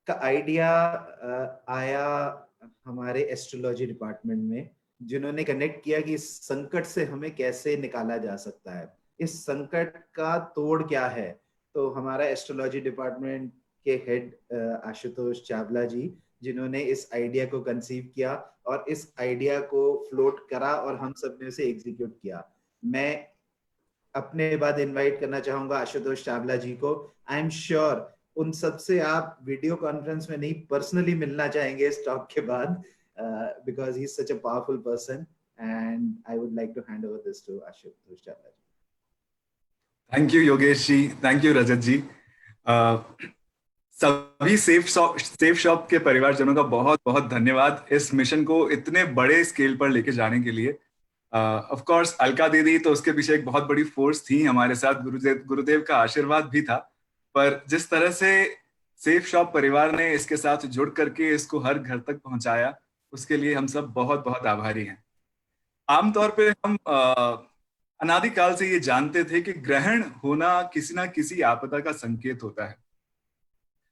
का आइडिया आया हमारे एस्ट्रोलॉजी डिपार्टमेंट में, जिन्होंने कनेक्ट किया कि इस संकट से हमें कैसे निकाला जा सकता है, इस संकट का तोड़ क्या है। तो हमारा एस्ट्रोलॉजी डिपार्टमेंट के हेड आशुतोष चावला जी, जिन्होंने इस आइडिया को कंसीव किया और इस आइडिया को फ्लोट करा और हम सब ने उसे एग्जीक्यूट किया। मैं अपने बाद इनवाइट करना चाहूंगा आशुतोष चावला जी को। आई एम श्योर उन सब से आप वीडियो कॉन्फ्रेंस में नहीं, पर्सनली मिलना चाहेंगे इस टॉक के बाद, because he's such a powerful person, and I would like to hand over this to Ashutosh Chavla ji. Thank you Yogesh ji, thank you Rajat ji. सभी सेफ शॉप के परिवारजनों का बहुत बहुत धन्यवाद इस मिशन को इतने बड़े स्केल पर लेके जाने के लिए। ऑफ कोर्स अलका दीदी तो उसके पीछे एक बहुत बड़ी फोर्स थी हमारे साथ, गुरुदेव का आशीर्वाद भी था, पर जिस तरह से सेफ शॉप परिवार ने इसके साथ जुड़ करके इसको हर घर तक पहुंचाया, उसके लिए हम सब बहुत बहुत आभारी हैं। आमतौर पे हम अनादिकाल से ये जानते थे कि ग्रहण होना किसी ना किसी आपदा का संकेत होता है,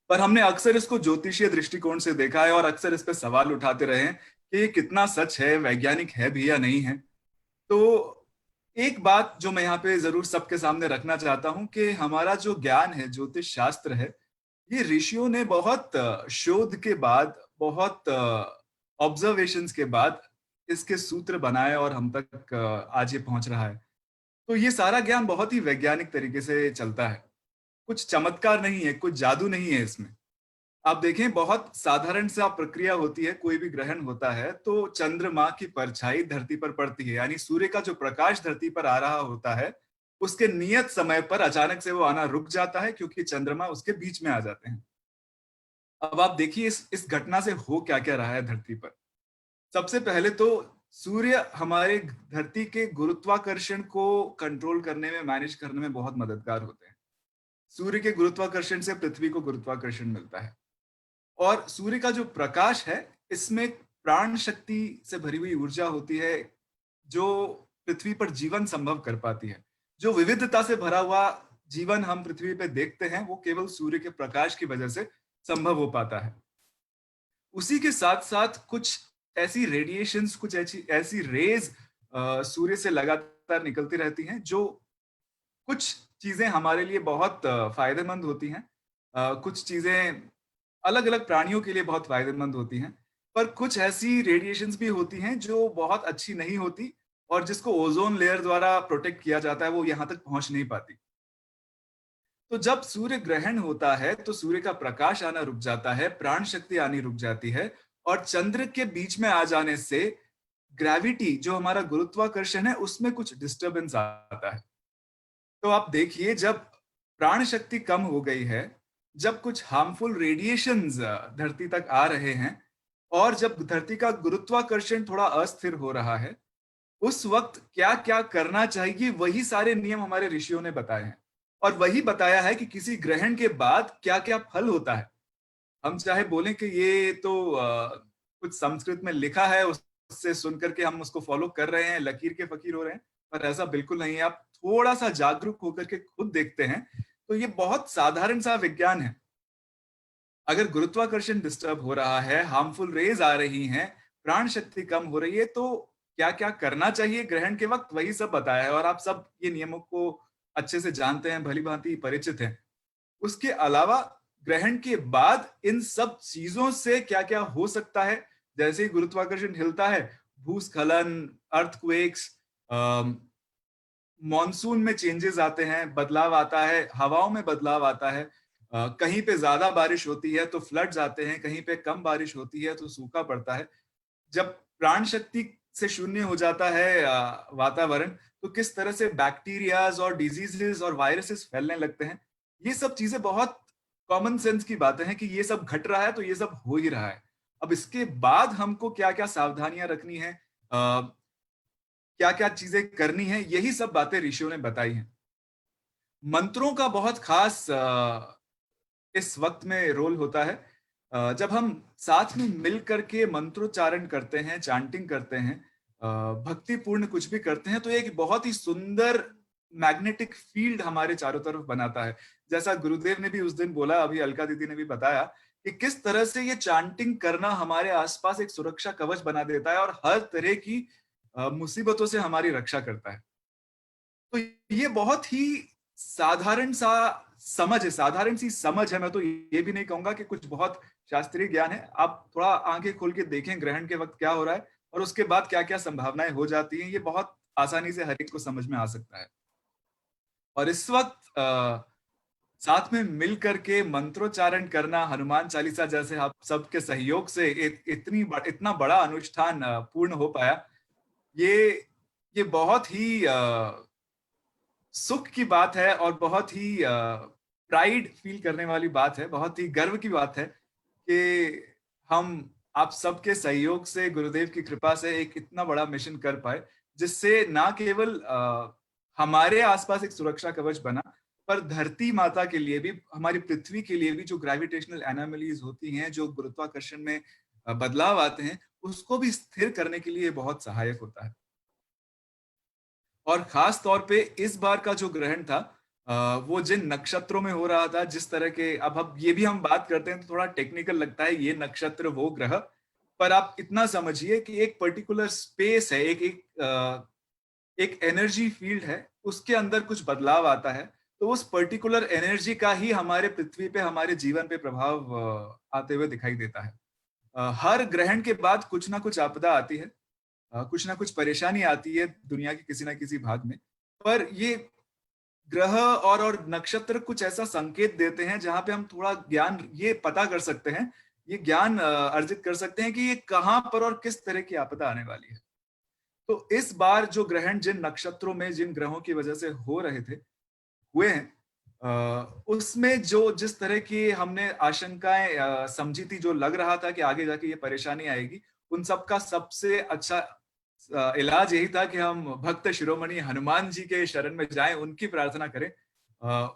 पर हमने अक्सर इसको ज्योतिषीय दृष्टिकोण से देखा है और अक्सर इस पे सवाल उठाते रहे हैं कि ये कितना सच है, वैज्ञानिक है भी या नहीं है। तो एक बात जो मैं यहाँ पे जरूर सबके सामने रखना चाहता हूँ कि हमारा जो ज्ञान है, ज्योतिष शास्त्र है, ये ऋषियों ने बहुत शोध के बाद, बहुत ऑब्जर्वेशंस के बाद इसके सूत्र बनाए और हम तक आज ये पहुंच रहा है। तो ये सारा ज्ञान बहुत ही वैज्ञानिक तरीके से चलता है, कुछ चमत्कार नहीं है, कुछ जादू नहीं है इसमें। आप देखें, बहुत साधारण सा प्रक्रिया होती है, कोई भी ग्रहण होता है तो चंद्रमा की परछाई धरती पर पड़ती है, यानी सूर्य का जो प्रकाश धरती पर आ रहा होता है उसके नियत समय पर अचानक से वो आना रुक जाता है क्योंकि चंद्रमा उसके बीच में आ जाते हैं। अब आप देखिए इस घटना से हो क्या क्या रहा है धरती पर। सबसे पहले तो सूर्य हमारे धरती के गुरुत्वाकर्षण को कंट्रोल करने में, मैनेज करने में बहुत मददगार होते हैं। सूर्य के गुरुत्वाकर्षण से पृथ्वी को गुरुत्वाकर्षण मिलता है और सूर्य का जो प्रकाश है इसमें प्राण शक्ति से भरी हुई ऊर्जा होती है जो पृथ्वी पर जीवन संभव कर पाती है। जो विविधता से भरा हुआ जीवन हम पृथ्वी पे देखते हैं वो केवल सूर्य के प्रकाश की वजह से संभव हो पाता है। उसी के साथ साथ कुछ ऐसी रेडिएशंस, कुछ ऐसी रेज सूर्य से लगातार निकलती रहती हैं जो कुछ चीजें हमारे लिए बहुत फायदेमंद होती हैं, कुछ चीजें अलग अलग प्राणियों के लिए बहुत फायदेमंद होती हैं, पर कुछ ऐसी रेडिएशंस भी होती हैं जो बहुत अच्छी नहीं होती और जिसको ओजोन लेयर द्वारा प्रोटेक्ट किया जाता है, वो यहाँ तक पहुंच नहीं पाती। तो जब सूर्य ग्रहण होता है तो सूर्य का प्रकाश आना रुक जाता है, प्राण शक्ति आनी रुक जाती है और चंद्र के बीच में आ जाने से ग्रेविटी, जो हमारा गुरुत्वाकर्षण है, उसमें कुछ डिस्टरबेंस आता है। तो आप देखिए, जब प्राण शक्ति कम हो गई है, जब कुछ हार्मफुल रेडिएशंस धरती तक आ रहे हैं और जब धरती का गुरुत्वाकर्षण थोड़ा अस्थिर हो रहा है, उस वक्त क्या क्या करना चाहिए, वही सारे नियम हमारे ऋषियों ने बताए हैं और वही बताया है कि किसी ग्रहण के बाद क्या क्या फल होता है। हम चाहे बोलें कि ये तो कुछ संस्कृत में लिखा है, उससे सुनकर के हम उसको फॉलो कर रहे हैं, लकीर के फकीर हो रहे हैं, पर ऐसा बिल्कुल नहीं है। आप थोड़ा सा जागरूक होकर के खुद देखते हैं तो ये बहुत साधारण सा विज्ञान है। अगर गुरुत्वाकर्षण डिस्टर्ब हो रहा है, हार्मफुल रेज आ रही हैं, प्राण शक्ति कम हो रही है, तो क्या क्या करना चाहिए ग्रहण के वक्त, वही सब बताया है और आप सब ये नियमों को अच्छे से जानते हैं, भली भांति परिचित हैं। उसके अलावा ग्रहण के बाद इन सब चीजों से क्या क्या हो सकता है, जैसे ही गुरुत्वाकर्षण हिलता है, भूस्खलन, अर्थक्वेक्स, मॉनसून में चेंजेस आते हैं, बदलाव आता है, हवाओं में बदलाव आता है, कहीं पे ज्यादा बारिश होती है तो फ्लड्स आते हैं, कहीं पे कम बारिश होती है तो सूखा पड़ता है। जब प्राण शक्ति से शून्य हो जाता है वातावरण, तो किस तरह से बैक्टीरियाज और डिजीजेस और वायरसेस फैलने लगते हैं। ये सब चीजें बहुत कॉमन सेंस की बातें हैं कि ये सब घट रहा है तो ये सब हो ही रहा है। अब इसके बाद हमको क्या क्या सावधानियां रखनी है, क्या क्या चीजें करनी है, यही सब बातें ऋषियों ने बताई हैं। मंत्रों का बहुत खास इस वक्त में रोल होता है। जब हम साथ में मिल करके मंत्रोच्चारण करते हैं, चांटिंग करते हैं, भक्तिपूर्ण कुछ भी करते हैं, तो एक बहुत ही सुंदर मैग्नेटिक फील्ड हमारे चारों तरफ बनाता है। जैसा गुरुदेव ने भी उस दिन बोला, अभी अलका दीदी ने भी बताया कि किस तरह से ये चांटिंग करना हमारे आसपास एक सुरक्षा कवच बना देता है और हर तरह की मुसीबतों से हमारी रक्षा करता है। तो ये बहुत ही साधारण सा समझ है, साधारण सी समझ है। मैं तो ये भी नहीं कहूंगा कि कुछ बहुत शास्त्रीय ज्ञान है। आप थोड़ा आंखें खोल के देखें ग्रहण के वक्त क्या हो रहा है और उसके बाद क्या क्या संभावनाएं हो जाती हैं, ये बहुत आसानी से हर एक को समझ में आ सकता है। और इस वक्त साथ में मिल करके मंत्रोच्चारण करना, हनुमान चालीसा जैसे आप सबके सहयोग से इतना बड़ा अनुष्ठान पूर्ण हो पाया, ये बहुत ही सुख की बात है और बहुत ही प्राइड फील करने वाली बात है, बहुत ही गर्व की बात है कि हम आप सबके सहयोग से, गुरुदेव की कृपा से एक इतना बड़ा मिशन कर पाए, जिससे ना केवल हमारे आसपास एक सुरक्षा कवच बना, पर धरती माता के लिए भी, हमारी पृथ्वी के लिए भी जो ग्रेविटेशनल एनोमलीज होती हैं, जो गुरुत्वाकर्षण में बदलाव आते हैं, उसको भी स्थिर करने के लिए बहुत सहायक होता है। और खास तौर पे इस बार का जो ग्रहण था, वो जिन नक्षत्रों में हो रहा था, जिस तरह के, अब ये भी हम बात करते हैं तो थोड़ा टेक्निकल लगता है, ये नक्षत्र वो ग्रह, पर आप इतना समझिए कि एक पर्टिकुलर स्पेस है, एक एनर्जी फील्ड है, उसके अंदर कुछ बदलाव आता है, तो उस पर्टिकुलर एनर्जी का ही हमारे पृथ्वी पे, हमारे जीवन पे प्रभाव आते हुए दिखाई देता है। हर ग्रहण के बाद कुछ ना कुछ आपदा आती है, कुछ ना कुछ परेशानी आती है दुनिया के किसी ना किसी भाग में, पर ये ग्रह और नक्षत्र कुछ ऐसा संकेत देते हैं जहां पे हम थोड़ा ज्ञान ये पता कर सकते हैं, ये ज्ञान अर्जित कर सकते हैं कि ये कहां पर और किस तरह की आपदा आने वाली है। तो इस बार जो ग्रहण जिन नक्षत्रों में, जिन ग्रहों की वजह से हुए हैं, उसमें जो जिस तरह की हमने आशंकाएं समझी थी, जो लग रहा था कि आगे जाके ये परेशानी आएगी, उन सब का सबसे अच्छा इलाज यही था कि हम भक्त शिरोमणि हनुमान जी के शरण में जाएं, उनकी प्रार्थना करें,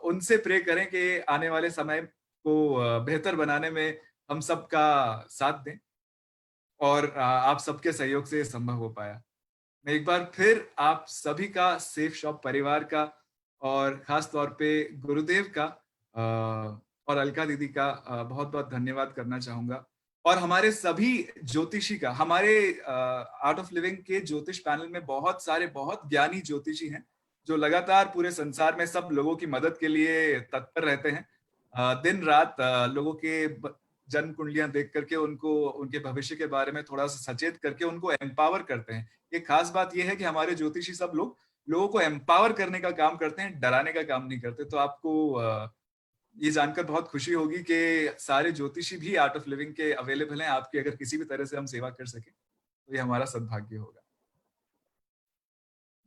उनसे प्रे करें कि आने वाले समय को बेहतर बनाने में हम सबका साथ दें, और आप सबके सहयोग से संभव हो पाया। मैं एक बार फिर आप सभी का, सेफ शॉप परिवार का और खास तौर पे गुरुदेव का और अलका दीदी का बहुत बहुत धन्यवाद करना चाहूंगा, और हमारे सभी ज्योतिषी का। हमारे आर्ट ऑफ लिविंग के ज्योतिष पैनल में बहुत सारे बहुत ज्ञानी ज्योतिषी हैं जो लगातार पूरे संसार में सब लोगों की मदद के लिए तत्पर रहते हैं, दिन रात लोगों के जन्म कुंडलियां देख करके उनको उनके भविष्य के बारे में थोड़ा सा सचेत करके उनको एम्पावर करते हैं। एक खास बात यह है कि हमारे ज्योतिषी सब लोग लोगों को एम्पावर करने का काम करते हैं, डराने का काम नहीं करते। तो आपको ये जानकर बहुत खुशी होगी कि सारे ज्योतिषी भी आर्ट ऑफ लिविंग के अवेलेबल हैं। आपकी अगर किसी भी तरह से हम सेवा कर सके तो ये हमारा सद्भाग्य होगा।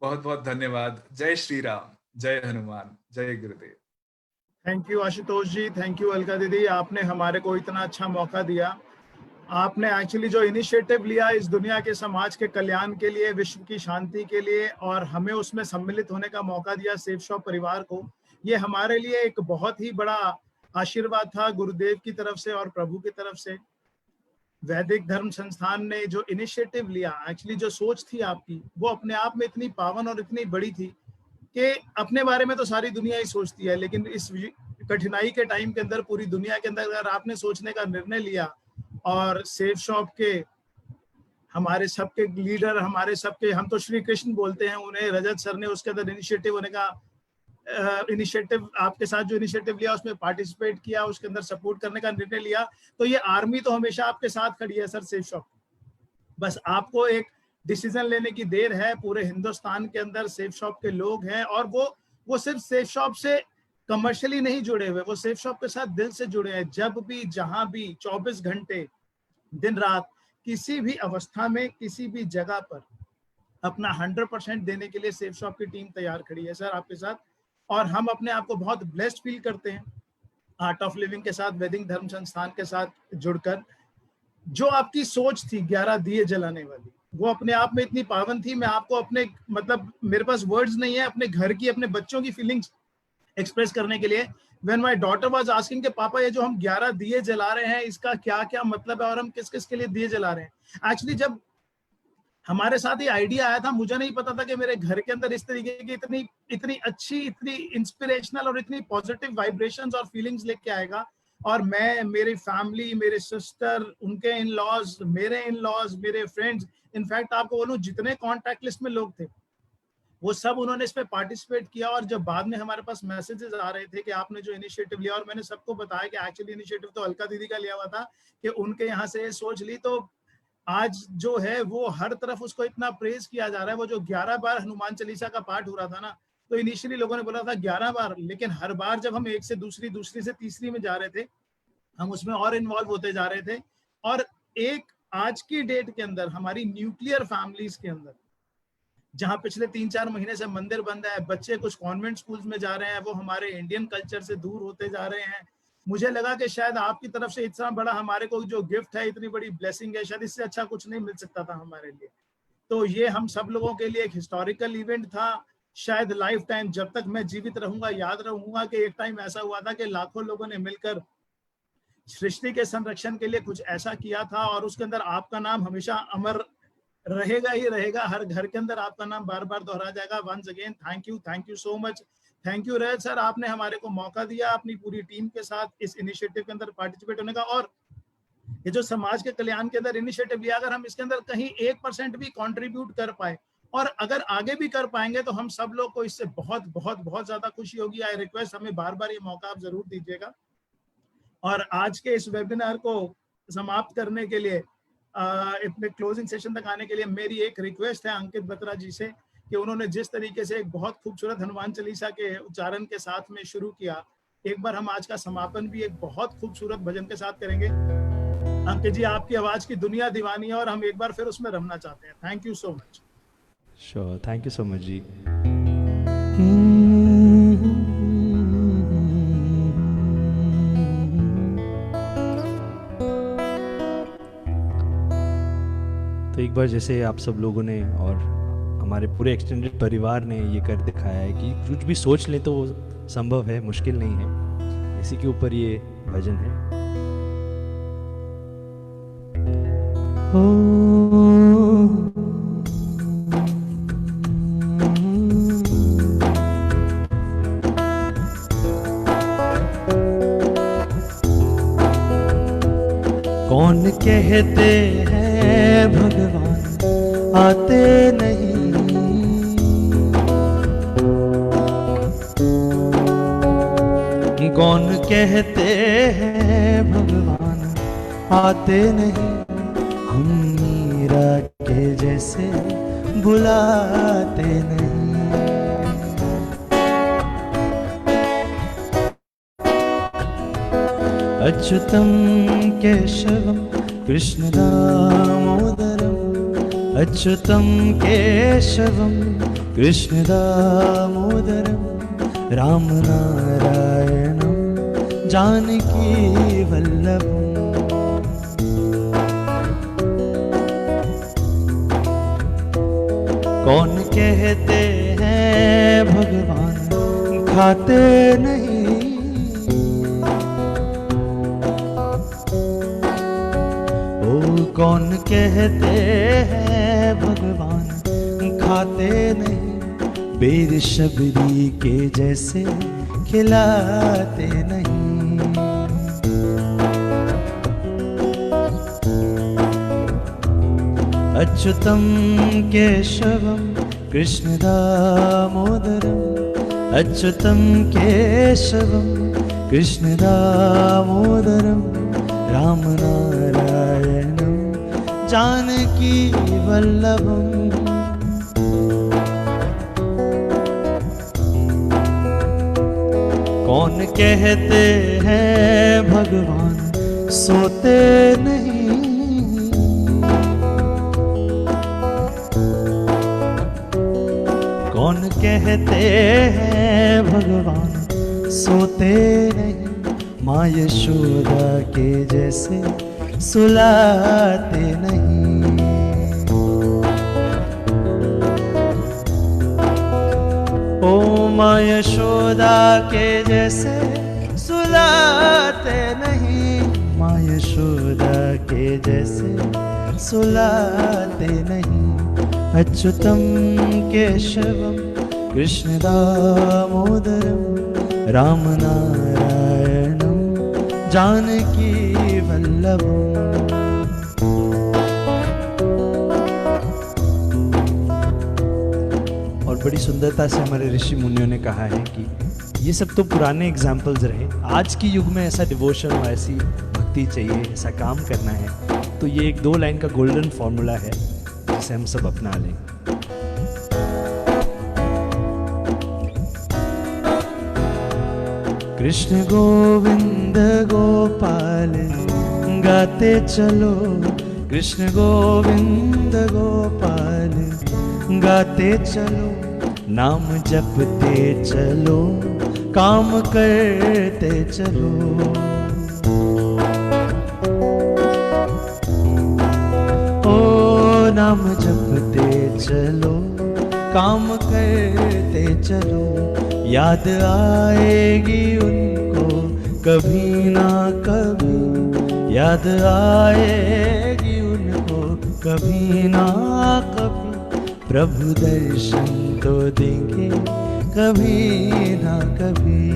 बहुत बहुत धन्यवाद। जय श्री राम, जय हनुमान, जय Gurudev. Thank you Ashutosh ji, thank you Alka दीदी, आपने हमारे को इतना अच्छा मौका दिया। आपने एक्चुअली जो इनिशिएटिव लिया इस दुनिया के समाज के कल्याण के लिए, विश्व की शांति के लिए, और हमें उसमें सम्मिलित होने का मौका दिया सेफ शॉप परिवार को, ये हमारे लिए एक बहुत ही बड़ा आशीर्वाद था गुरुदेव की तरफ से और प्रभु की तरफ से। वैदिक धर्म संस्थान ने जो इनिशिएटिव लिया, एक्चुअली जो सोच थी आपकी, वो अपने आप में इतनी पावन और इतनी बड़ी थी कि अपने बारे में तो सारी दुनिया ही सोचती है, लेकिन इस कठिनाई के टाइम के अंदर पूरी दुनिया के अंदर अगर आपने सोचने का निर्णय लिया और सेफ शॉप के हमारे सबके लीडर, हमारे सबके, हम तो श्री कृष्ण बोलते हैं उन्हें, रजत सर ने उसके अंदर इनिशिएटिव होने का इनिशिएटिव आपके साथ जो इनिशिएटिव लिया उसमें पार्टिसिपेट किया, उसके अंदर सपोर्ट करने का निर्णय लिया, तो ये आर्मी तो हमेशा आपके साथ खड़ी है सर सेफ शॉप। बस आपको एक डिसीजन लेने की देर है। पूरे हिंदुस्तान के अंदर सेफ शॉप के लोग हैं और वो सिर्फ सेफ शॉप से कमर्शियली नहीं जुड़े हुए, वो सेफ शॉप के साथ दिल से जुड़े हैं। जब भी, जहां भी, 24 घंटे दिन रात, किसी भी अवस्था में, किसी भी जगह पर अपना 100% देने के लिए सेफ शॉप की टीम तैयार खड़ी है सर आपके साथ। और हम अपने आप को बहुत ब्लेस्ड फील करते हैं आर्ट ऑफ लिविंग के साथ, वैदिक धर्म संस्थान के साथ जुड़कर। जो आपकी सोच थी 11 दिए जलाने वाली, वो अपने आप में इतनी पावन थी। मैं आपको अपने, मतलब मेरे पास वर्ड्स नहीं है अपने घर की, अपने बच्चों की फीलिंग्स एक्सप्रेस करने के लिए। When my daughter was asking कि पापा ये जो हम 11 दिए जला रहे हैं इसका क्या क्या मतलब है और हम किस किस के लिए दिए जला रहे हैं। एक्चुअली जब हमारे साथ ये आइडिया आया था, मुझे नहीं पता था कि मेरे घर के अंदर इस तरीके की इतनी अच्छी, इतनी इंस्पिरेशनल और इतनी पॉजिटिव वाइब्रेशंस और फीलिंग्स लेके आएगा। और मैं, मेरी फैमिली, मेरे सिस्टर, उनके इन लॉज, मेरे इन लॉज, मेरे फ्रेंड्स, इनफैक्ट आपको बोलूं जितने कॉन्टैक्ट लिस्ट में लोग थे वो सब उन्होंने इसमें पार्टिसिपेट किया। और जब बाद में हमारे पास मैसेजेस आ रहे थे कि आपने जो इनिशिएटिव लिया, और मैंने सबको बताया कि एक्चुअली इनिशिएटिव तो अलका दीदी का लिया हुआ था कि उनके यहाँ से ये सोच ली, तो आज जो है वो हर तरफ उसको इतना प्रेज किया जा रहा है। वो जो 11 बार हनुमान चालीसा का पाठ हो रहा था ना, तो इनिशियली लोगों ने बोला था 11 बार, लेकिन हर बार जब हम एक से दूसरी, दूसरी से तीसरी में जा रहे थे, हम उसमें और इन्वॉल्व होते जा रहे थे। और एक आज की डेट के अंदर हमारी न्यूक्लियर फैमिलीज के अंदर, जहां पिछले 3-4 महीने से मंदिर बंद है, बच्चे कुछ कॉन्वेंट स्कूल्स में जा रहे हैं, वो हमारे इंडियन कल्चर से दूर होते जा रहे हैं। मुझे लगा कि शायद आपकी तरफ से इतना बड़ा हमारे को जो गिफ्ट है, इतनी बड़ी ब्लेसिंग है, शायद इससे अच्छा कुछ नहीं मिल सकता था हमारे लिए। तो ये हम सब लोगों के लिए एक हिस्टोरिकल इवेंट था। शायद लाइफ टाइम, जब तक मैं जीवित रहूंगा, याद रहूंगा कि एक टाइम ऐसा हुआ था कि लाखों लोगों ने मिलकर सृष्टि के संरक्षण के लिए कुछ ऐसा किया था, और उसके अंदर आपका नाम हमेशा अमर रहेगा ही रहेगा। हर घर के अंदर आपका नाम बार बार दोहरा जाएगा। Once again thank you so much. Thank you Rajat sir, आपने हमारे को मौका दिया अपनी पूरी टीम के साथ इस इनिशिएटिव के अंदर पार्टिसिपेट होने का। और ये जो समाज के कल्याण के अंदर इनिशिएटिव लिया, अगर हम इसके अंदर कहीं 1% भी कंट्रीब्यूट कर पाए और अगर आगे भी कर पाएंगे तो हम सब लोग को इससे बहुत बहुत बहुत ज्यादा खुशी होगी। आई रिक्वेस्ट, हमें बार बार ये मौका आप जरूर दीजिएगा। और आज के इस वेबिनार को समाप्त करने के लिए, अपने क्लोजिंग सेशन तक आने के लिए मेरी एक रिक्वेस्ट है अंकित बत्रा जी से कि उन्होंने जिस तरीके से एक बहुत खूबसूरत हनुमान चालीसा के उच्चारण के साथ में शुरू किया, एक बार हम आज का समापन भी एक बहुत खूबसूरत भजन के साथ करेंगे। अंकित जी, आपकी आवाज की दुनिया दीवानी है और हम एक बार फिर उसमें रमना चाहते हैं। Thank you so much. Sure, thank you so much ji. तो एक बार जैसे आप सब लोगों ने और हमारे पूरे एक्सटेंडेड परिवार ने ये कर दिखाया है कि कुछ भी सोच ले तो वो संभव है, मुश्किल नहीं है। इसी के ऊपर ये भजन है। कौन कहते हैं भगवान आते नहीं, कौन कहते हैं भगवान आते नहीं, हम मीरा के जैसे बुलाते नहीं। अच्युतम केशवम कृष्ण दामोदरम, अच्युतम केशवम कृष्ण दामोदरम, राम नारायणम जानकी वल्लभम। कौन कहते हैं भगवान खाते नहीं, ओ कौन कहते हैं भगवान खाते नहीं, बेर शबरी के जैसे खिलाते नहीं। अच्युतम केशवम कृष्ण दामोदरम, अच्युतम केशवम कृष्ण दामोदरम, राम नारायणम जानकी वल्लभम। कौन कहते हैं भगवान सोते नहीं, कौन कहते हैं भगवान सोते नहीं, माँ यशोदा के जैसे सुलाते नहीं। ओ माँ यशोदा के जैसे सुलाते नहीं, माँ यशोदा के जैसे सुलाते नहीं। अच्युतम केशवम कृष्ण दामोदरम, राम नारायणम जानकी वल्लभम। और बड़ी सुंदरता से हमारे ऋषि मुनियों ने कहा है कि ये सब तो पुराने एग्जाम्पल्स रहे, आज की युग में ऐसा डिवोशन और ऐसी भक्ति चाहिए, ऐसा काम करना है, तो ये एक 2 लाइन का गोल्डन फॉर्मूला है जिसे हम सब अपना लें। कृष्ण गोविंद गोपाल गाते चलो, कृष्ण गोविंद गोपाल गाते चलो, नाम जपते चलो, काम करते चलो। ओ नाम जपते चलो, काम करते चलो, याद आएगी उनको कभी ना कभी, याद आएगी उनको कभी ना कभी, प्रभु दर्शन तो देंगे कभी ना कभी।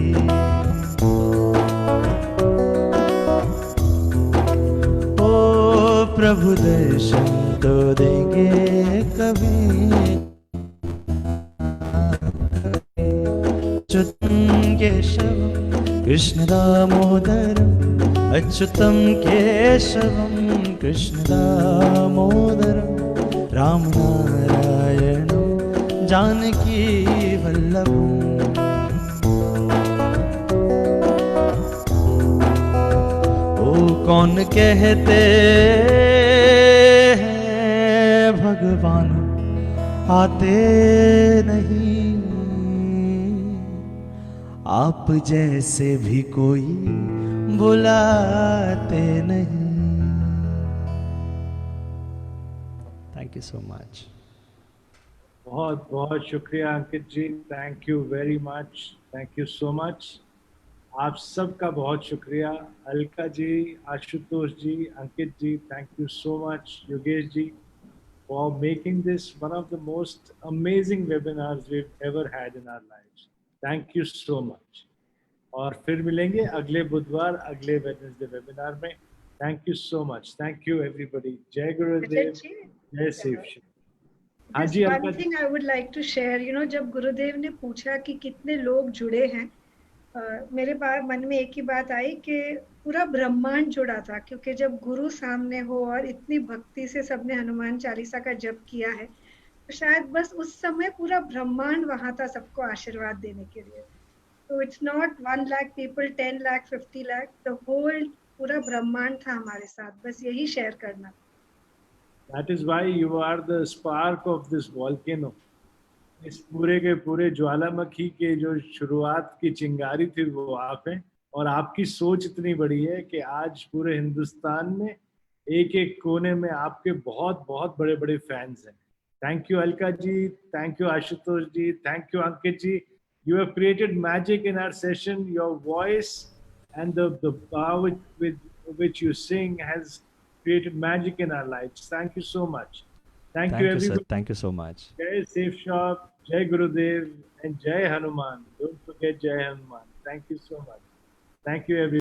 ओ प्रभु दर्शन तो देंगे कभी। अच्युतम केशवम कृष्ण दामोदरम, अच्युतम केशवम कृष्ण दामोदरम, राम नारायणम जानकी वल्लभम। ओ कौन कहते हैं भगवान आते नहीं, आप जैसे भी कोई बुलाते नहीं। Thank you so much. बहुत बहुत शुक्रिया Ankit ji, thank you very much, thank you so much. आप सबका बहुत शुक्रिया, Alka ji, Ashutosh ji, Ankit ji, thank you so much, Yogesh ji, for making this one of the most amazing webinars we've ever had in our lives. Thank you so much. और फिर मिलेंगे अगले बुधवार अगले वेडनेसडे वेबिनार में। Thank you so much, thank you everybody. जय गुरुदेव, जय शिव। हाँ जी, one thing I would like to share, जब गुरुदेव ने पूछा कि कितने लोग जुड़े हैं, मेरे मन में एक ही बात आई कि पूरा ब्रह्मांड जुड़ा था, क्योंकि जब गुरु सामने हो और इतनी भक्ति से सबने हनुमान चालीसा का जप किया है, तो शायद बस उस समय पूरा ब्रह्मांड वहां था सबको आशीर्वाद देने के लिए। तो it's not 1 lakh people, 10 lakh, 50 lakh, the whole पूरा ब्रह्मांड था हमारे साथ, बस यही शेयर करना। That is why you are the spark of this volcano. इस पूरे के पूरे ज्वालामुखी के जो शुरुआत की चिंगारी थी वो आप हैं, और आपकी सोच इतनी बड़ी है कि आज पूरे हिंदुस्तान में एक एक कोने में आपके बहुत बहुत बड़े बड़े फैंस हैं। Thank you Alka ji, thank you Ashutosh ji, thank you Ankit ji. You have created magic in our session. Your voice and the power with which you sing has created magic in our lives. Thank you so much. Thank you sir. everyone. Thank you so much. Jai Safe Shop, Jai Gurudev, and Jai Hanuman. Don't forget Jai Hanuman. Thank you so much. Thank you everyone.